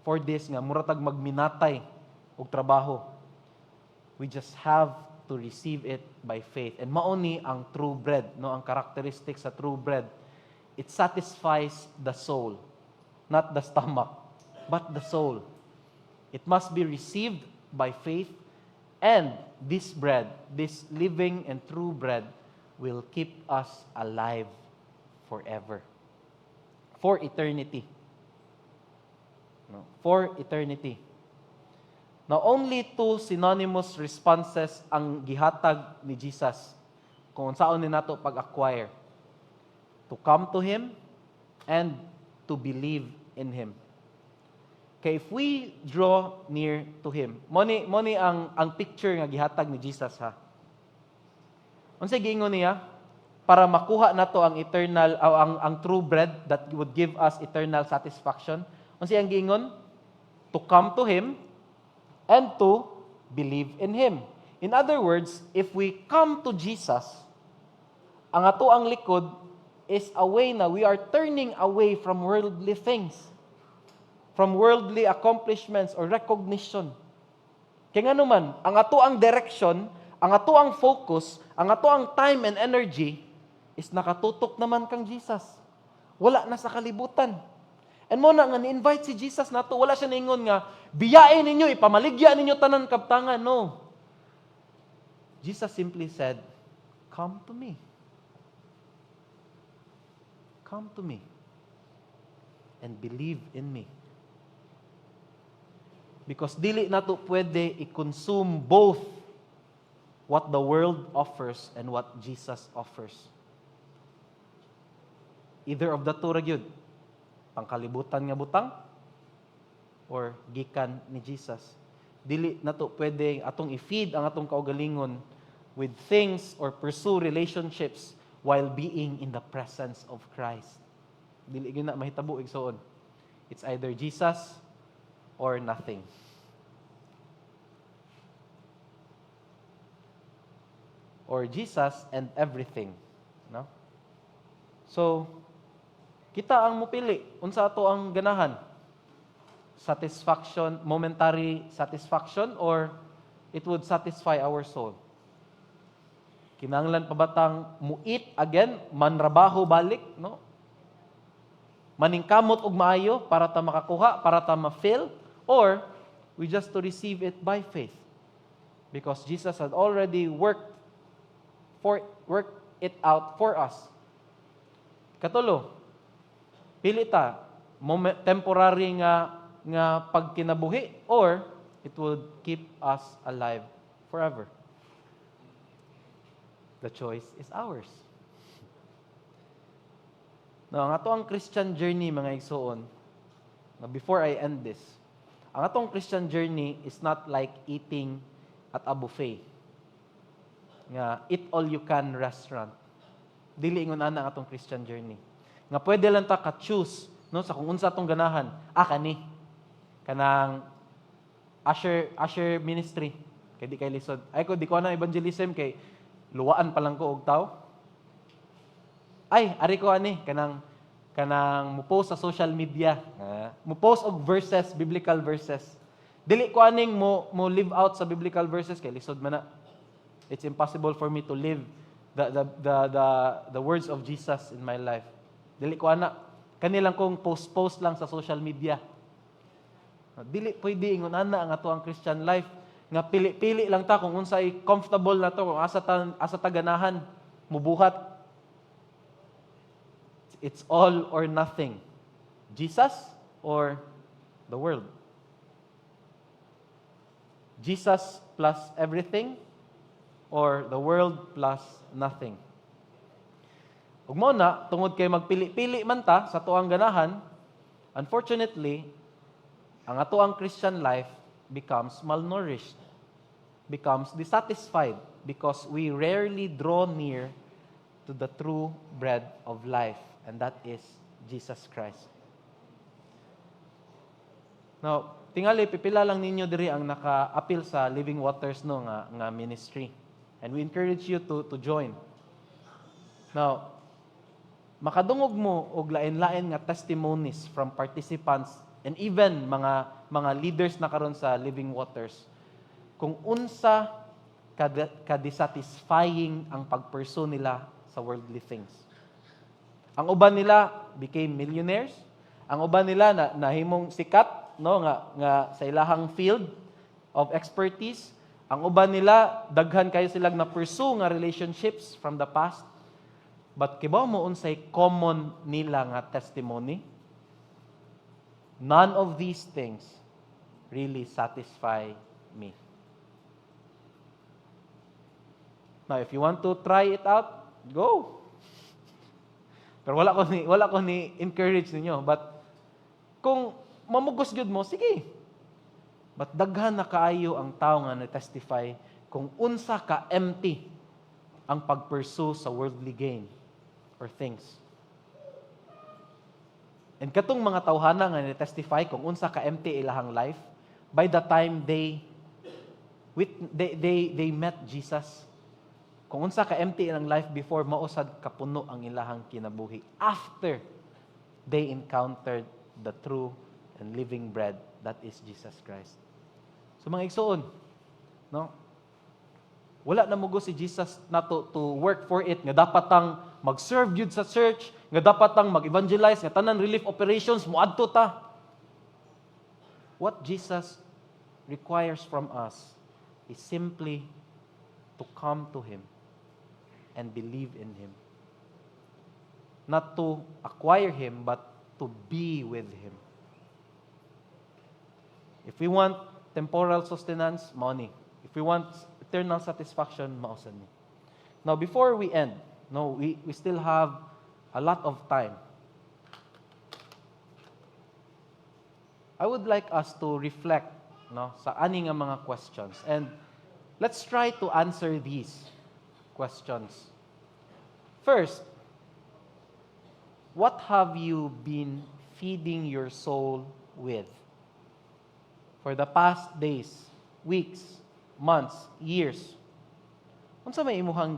for this nga muratag magminatay og trabaho. We just have to receive it by faith. And mao ni ang true bread, no, ang characteristics sa true bread. It satisfies the soul, not the stomach, but the soul. It must be received by faith, and this bread, this living and true bread, will keep us alive forever. For eternity. No, for eternity. Now, only two synonymous responses ang gihatag ni Jesus kung saan ni nato pag-acquire. To come to Him and to believe in Him. Okay, if we draw near to Him, mo ni ang picture nga gihatag ni Jesus, ha. Unsay giingon niya? Para makuha nato ang eternal ang true bread that would give us eternal satisfaction. Unsay ang giingon? To come to Him and to believe in Him. In other words, if we come to Jesus, ang ato ang likod is a way na we are turning away from worldly things, from worldly accomplishments or recognition. Kaya nga naman, ang ato ang direction, ang ato ang focus, ang ato ang time and energy is nakatutok naman kang Jesus. Wala na sa kalibutan. And mo na nga ni-invite si Jesus nato, wala siya ningon nga, biyain ninyo, ipamaligya ninyo tanan kaptangan. No. Jesus simply said, come to me. Come to me. And believe in me. Because dili nato pwede i-consume both what the world offers and what Jesus offers. Either of the two ra gyud. Pangkalibutan nga butang or gikan ni Jesus. Dili nato pwede atong i-feed ang atong kaugalingon with things or pursue relationships while being in the presence of Christ. Dili gyud na mahitabo igsoon. It's either Jesus or nothing. Or Jesus and everything, no? So, kita ang mupili unsa ato ang ganahan? Satisfaction, momentary satisfaction, or it would satisfy our soul. Kinahanglan pa batang muit again, manrabaho balik, no? Maningkamot og maayo para ta makakuha, para ta ma-fill, or we just to receive it by faith. Because Jesus had already worked it out for us. Katulo, pili ta temporary nga pagkinabuhi, or it would keep us alive forever. The choice is ours. Now, ang ato ang Christian journey, mga igsoon, before I end this, ang atong Christian journey is not like eating at a buffet. Nga, eat all you can restaurant. Dili ingon ana ang atong Christian journey. Nga pwede lang ta ka-choose, no, sa kung unsa atong ganahan. Kani. Kanang usher ministry. Kay di kay lisod. Ay ko di ko na evangelism kay luwaan pa lang ko og tao. Ay, ari ko ani kanang mo-post sa social media. Mo-post og verses, biblical verses. Dili ko aning mo live out sa biblical verses kay lisod man na. It's impossible for me to live the words of Jesus in my life. Dili ko ana. Kanilang kong post lang sa social media. Dili pwede ingon ana ang ato ang Christian life nga pili-pili lang ta kung unsay comfortable na to, kung asa ta ganahan mubuhat. It's all or nothing. Jesus or the world. Jesus plus everything or the world plus nothing. Ug mao na tungod kay magpili-pili man ta sa tuang ganahan, unfortunately, ang ato ang Christian life becomes malnourished, becomes dissatisfied because we rarely draw near to the true bread of life, and that is Jesus Christ. Now, tingali pipila lang ninyo diri ang naka-appeal sa Living Waters no nga ministry. And we encourage you to join. Now, makadungog mo og lain-lain nga testimonies from participants and even mga leaders na karon sa Living Waters kung unsa ka-dissatisfying ang pagpursue nila sa worldly things. Ang uban nila became millionaires. Ang uban nila nahimong sikat no nga sa ilahang field of expertise. Ang uban nila daghan kayo silang na-pursue nga relationships from the past. But kibaw mo unsay common nila nga testimony? None of these things really satisfy me. Now, if you want to try it out, go. Pero wala ko ni encourage ninyo. But kung mamugos gyud mo, sige. But daghan na kaayo ang tao nga na-testify kung unsa ka empty ang pagpursue sa worldly gain or things. And katong mga tawhana nga na-testify kung unsa ka empty ilahang life, by the time they met Jesus, kung unsa ka empty ilang life before, mausad kapuno ang ilahang kinabuhi after they encountered the true and living bread that is Jesus Christ. So mga igsoon, no? Wala na mugo si Jesus na to work for it, nga dapat tang mag-serve yun sa church, nga dapat tang mag-evangelize, nga tanan relief operations, muadto ta. What Jesus requires from us is simply to come to Him and believe in Him. Not to acquire Him, but to be with Him. If we want temporal sustenance, money. If we want eternal satisfaction, mausan ni. Now, before we end, we still have a lot of time. I would like us to reflect sa ani nga mga questions. And let's try to answer these questions. First, what have you been feeding your soul with? For the past days, weeks, months, years, unsa may imuhang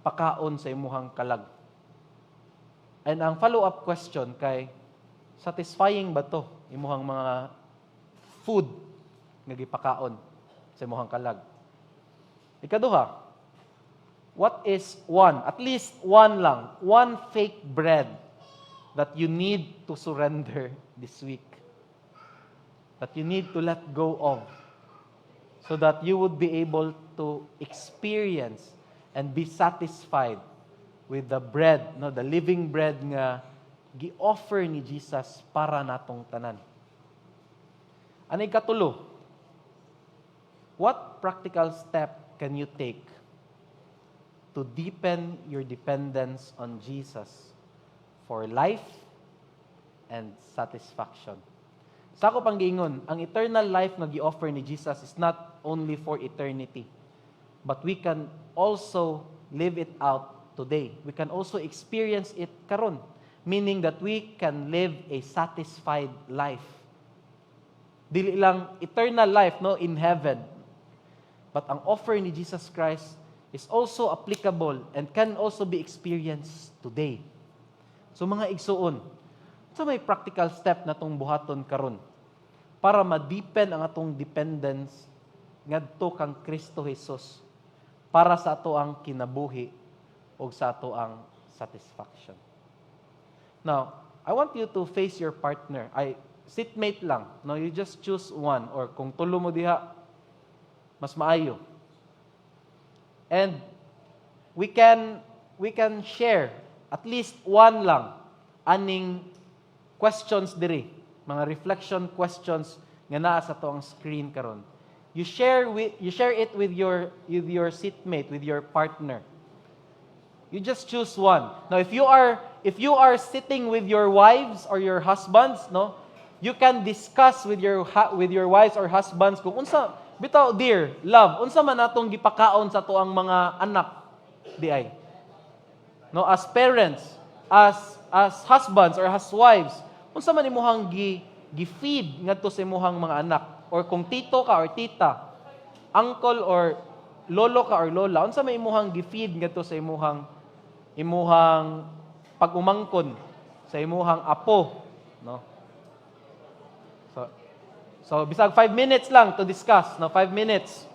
pakaon sa imuhang kalag? And ang follow-up question kay, satisfying ba to imuhang mga food nga gipakaon sa imuhang kalag? Ikaduha, what is at least one fake bread that you need to surrender this week? That you need to let go of so that you would be able to experience and be satisfied with the bread, the living bread nga gi-offer ni Jesus para natong tanan. Ano ikatulo? What practical step can you take to deepen your dependence on Jesus for life and satisfaction? Sa ako pang giingon, ang eternal life nga gi-offer ni Jesus is not only for eternity, but we can also live it out today. We can also experience it karon, meaning that we can live a satisfied life. Dili lang eternal life no in heaven. But ang offer ni Jesus Christ is also applicable and can also be experienced today. So mga igsuon, so may practical step na tong buhaton karon para ma-deepen ang atong dependence ngadto kang Kristo Jesus para sa ato ang kinabuhi o sa ato ang satisfaction. Now, I want you to face your partner. Seatmate lang. No, you just choose one. Or kung tulo mo diha, mas maayo. And we can share at least one lang aning questions diri, mga reflection questions nga naa sa to ang screen karon. You share it with your seatmate, with your partner. You just choose one. Now, if you are sitting with your wives or your husbands, no, you can discuss with your wives or husbands kung unsa bitaw dear, love, unsa man natong gipakaon sa tuang mga anak di ay. No, as parents, as husbands or as wives, unsa man imuhang gi-feed ngadto sa imuhang mga anak, or kung tito ka or tita, uncle or lolo ka or lola, unsa man imuhang gi-feed ngadto sa imuhang pag-umangkon sa imuhang apo, no? So bisag 5 minutes lang to discuss, no? 5 minutes.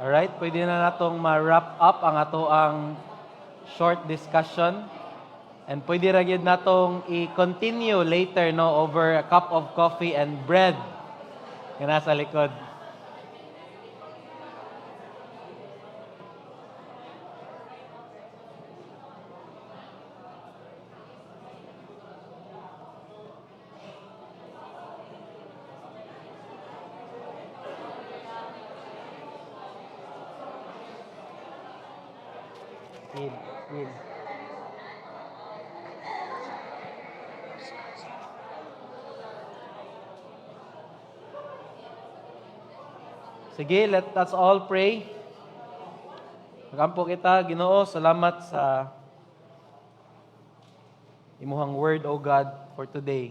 Alright, pwede na natong ma-wrap up ang ato ang short discussion. And pwede ra gyud natong i-continue later no over a cup of coffee and bread nga nasa likod. Eid. Sige, let us all pray. Magampo kita, Ginoo, salamat sa imuhang word, O God, for today.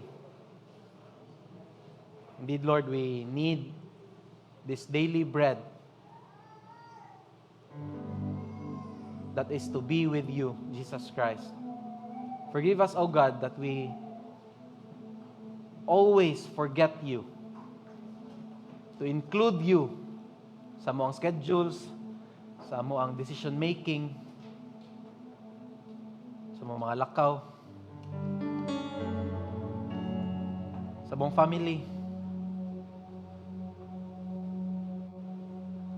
Indeed, Lord, we need this daily bread that is to be with you, Jesus Christ. Forgive us, O God, that we always forget you, to include you sa moang schedules, sa moang decision making, sa mga lakaw, sa moang family,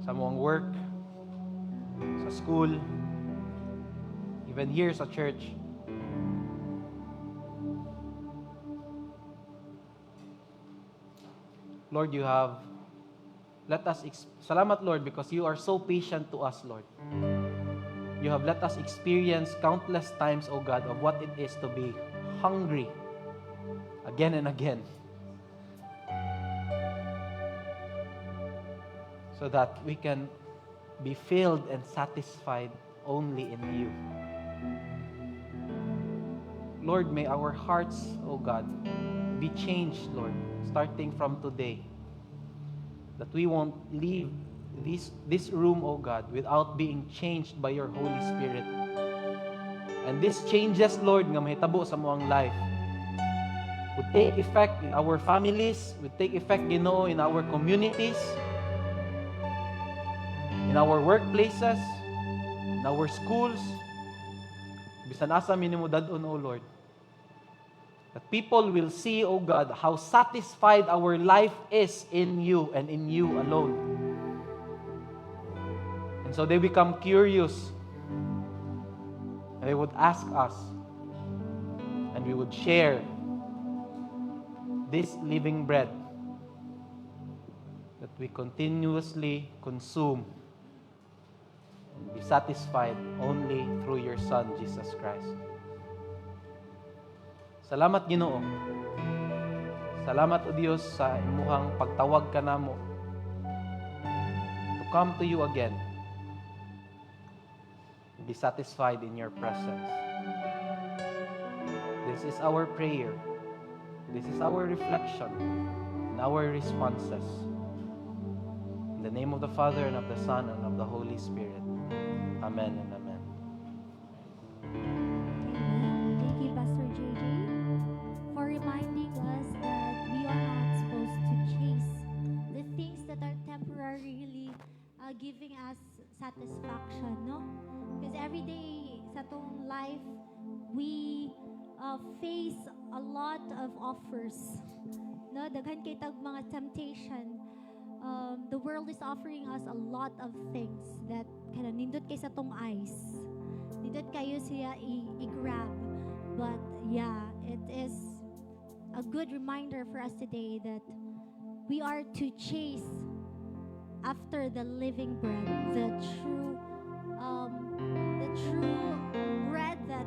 sa moang work, sa school, even here sa church. Lord, you have salamat, Lord, because you are so patient to us, Lord. You have let us experience countless times, O God, of what it is to be hungry again and again, so that we can be filled and satisfied only in you. Lord, may our hearts, O God, be changed, Lord, starting from today. That we won't leave this room, O God, without being changed by your Holy Spirit. And these changes, Lord, nga mahitabo sa moang life, would take effect in our families, would take effect, Ginoo, in our communities, in our workplaces, in our schools, bisan asa minimo dadon, O Lord. That people will see, O God, how satisfied our life is in you and in you alone. And so they become curious. And they would ask us. And we would share this living bread that we continuously consume and be satisfied only through your Son, Jesus Christ. Salamat, Ginoo. Salamat, O Dios, sa imuhang pagtawag ka namo to come to you again, be satisfied in your presence. This is our prayer. This is our reflection and our responses. In the name of the Father, and of the Son, and of the Holy Spirit. Amen and amen. Thank you, Pastor JJ, for reminding us that we are not supposed to chase the things that are temporarily giving us satisfaction, no? Because every day sa tong life, we face a lot of offers, no? Daghan kay tag mga temptation. The world is offering us a lot of things that kind of nindot kay sa tong eyes. Nindot kayo siya i-grab. But yeah, it is a good reminder for us today that we are to chase after the living bread, the true bread that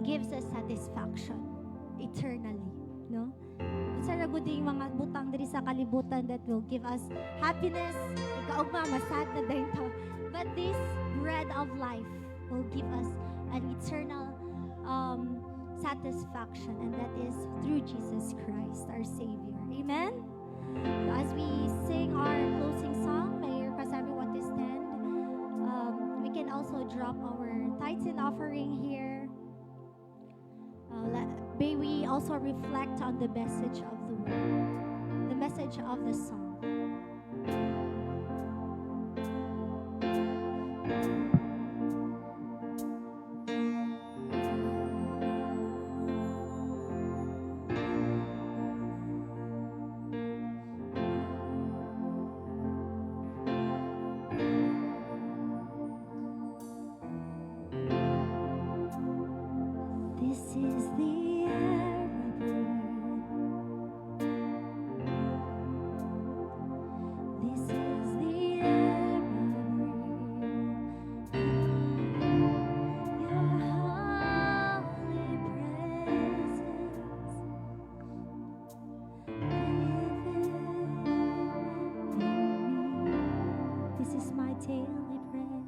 gives us satisfaction eternally, no? Sa raguding mga butang diri sa kalibutan that will give us happiness, ikaugma masad na dayon to. But this bread of life will give us an eternal satisfaction, and that is through Jesus Christ, our Savior. Amen? So as we sing our closing song, may I request everyone to stand. We can also drop our tithes and offering here. May we also reflect on the message of the word, the message of the song. This is the air I breathe. This is the air I breathe. Your holy presence living in me. This is my daily bread.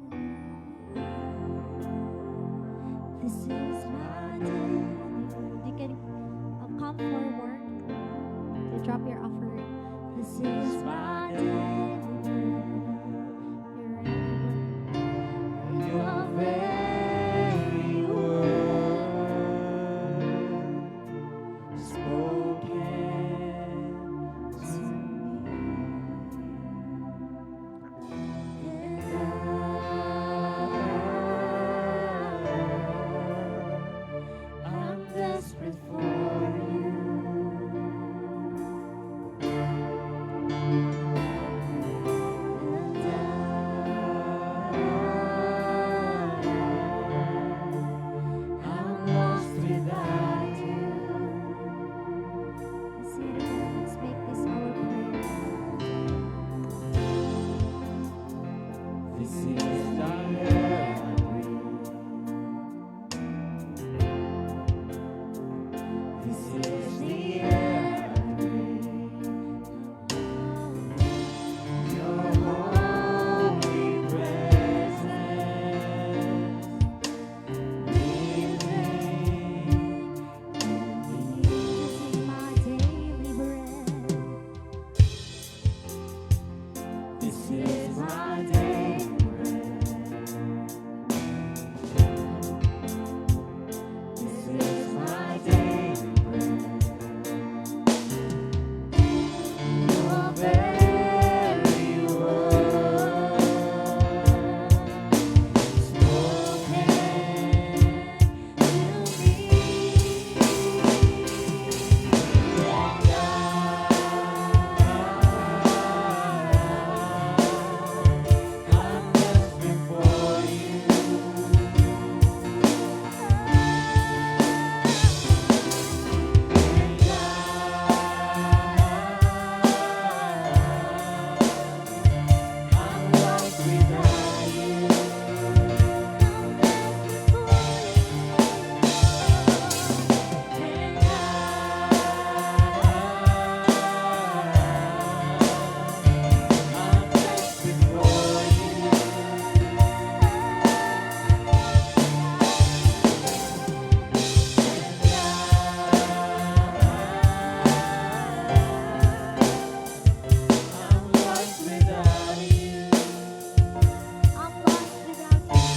This is my daily bread. You can come forward to drop your offering. This is my daily bread. Your very word spoken to me. And I'm desperate for you. I'm lost without you. Let's sing it again. Let's make this our prayer. This is the air I breathe. This is the air I breathe. Your holy presence living in me. This is my daily bread. This is my daily bread. This is my daily bread. Your very word spoken to me. I'm desperate for you. I'm lost without you. I'm desperate for I'm lost without you. I'm lost without you.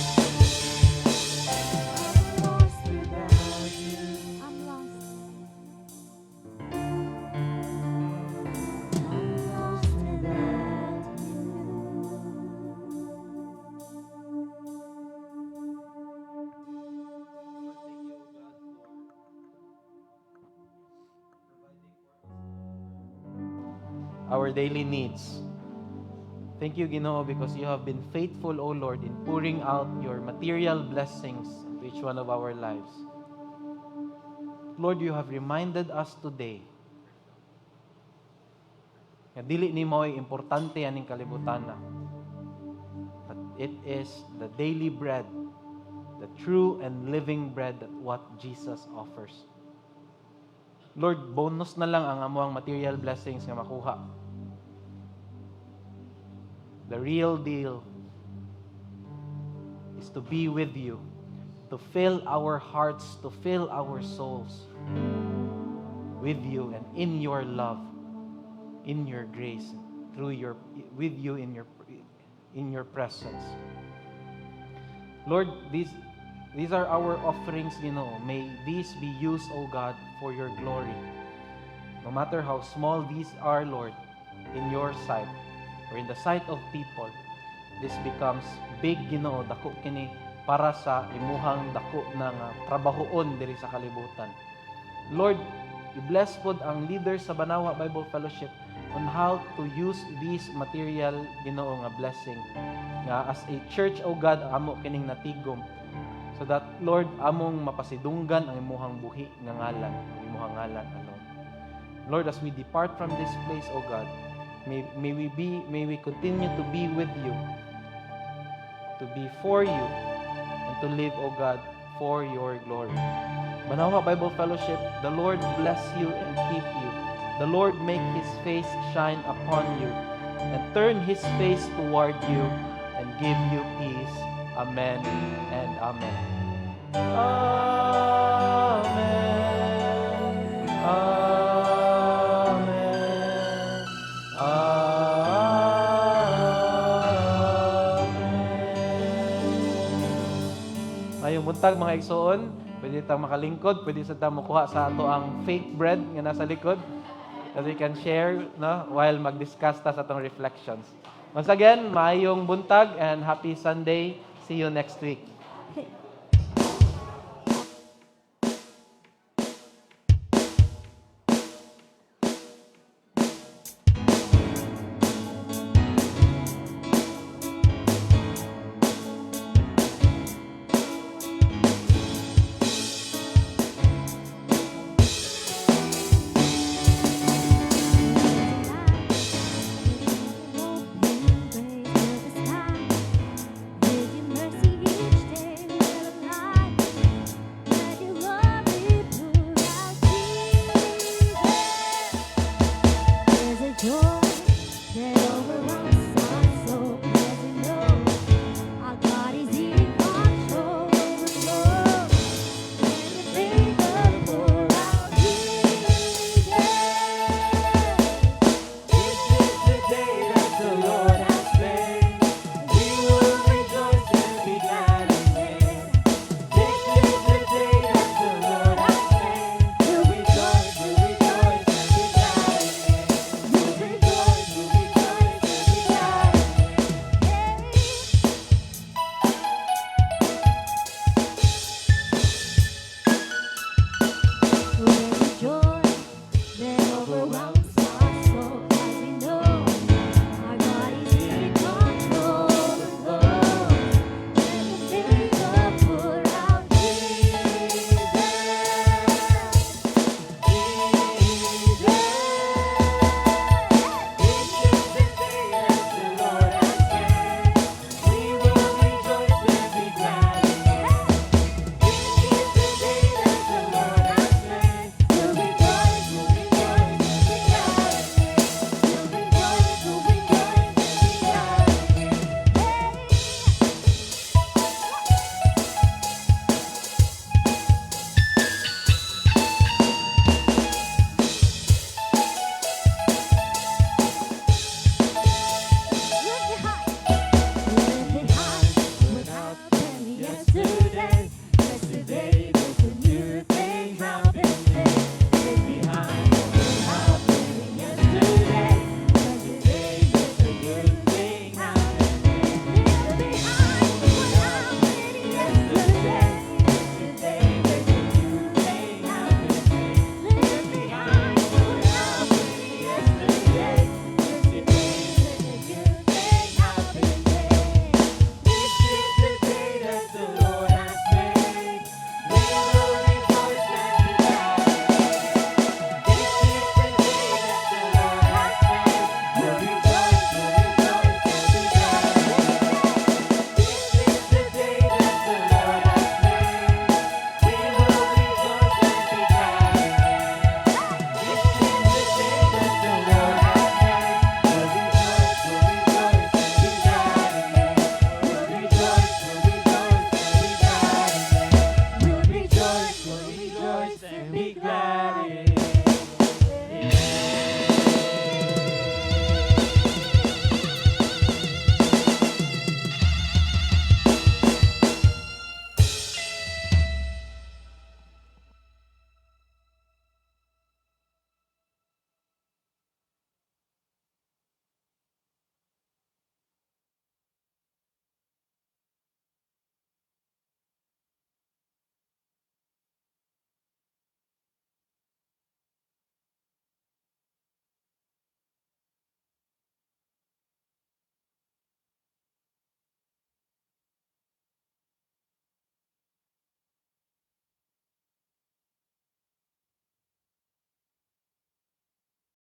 I'm lost without you. I'm lost. I'm lost without you. Our daily needs. Thank you, Ginoo, because you have been faithful, O Lord, in pouring out your material blessings to each one of our lives. Lord, you have reminded us today nga dili nimo ay importante aning kalibutan na. But it is the daily bread, the true and living bread that what Jesus offers. Lord, bonus na lang ang amuang material blessings nga makuha. The real deal is to be with you, to fill our hearts, to fill our souls with you and in your love, in your grace, through your with you in your presence. Lord, these are our offerings, May these be used, O God, for your glory. No matter how small these are, Lord, in your sight, or in the sight of people, this becomes big, Ginoo, dako kini para sa imuhang dako ng trabahoon diri sa kalibutan. Lord, i-bless pod ang leaders sa Banawa Bible Fellowship on how to use these material, Ginoo, nga blessing. Nga as a church, O God, amo kining natigom. So that, Lord, among mapasidunggan ang imuhang buhi nga ngalan, ang imuhang ngalan, ano. Lord, as we depart from this place, O God, may we continue to be with you, to be for you, and to live, O God, for your glory. Banawa Bible Fellowship, the Lord bless you and keep you. The Lord make His face shine upon you and turn His face toward you and give you peace. Amen and amen. Amen. Amen. Amen. Ayong buntag mga igsoon, pwede tayong makalingkod, pwede sa tayong makuha sa ato ang fake bread nga nasa likod that we can share, no, while mag-discuss ta sa atong reflections. Once again, maayong buntag and happy Sunday. See you next week.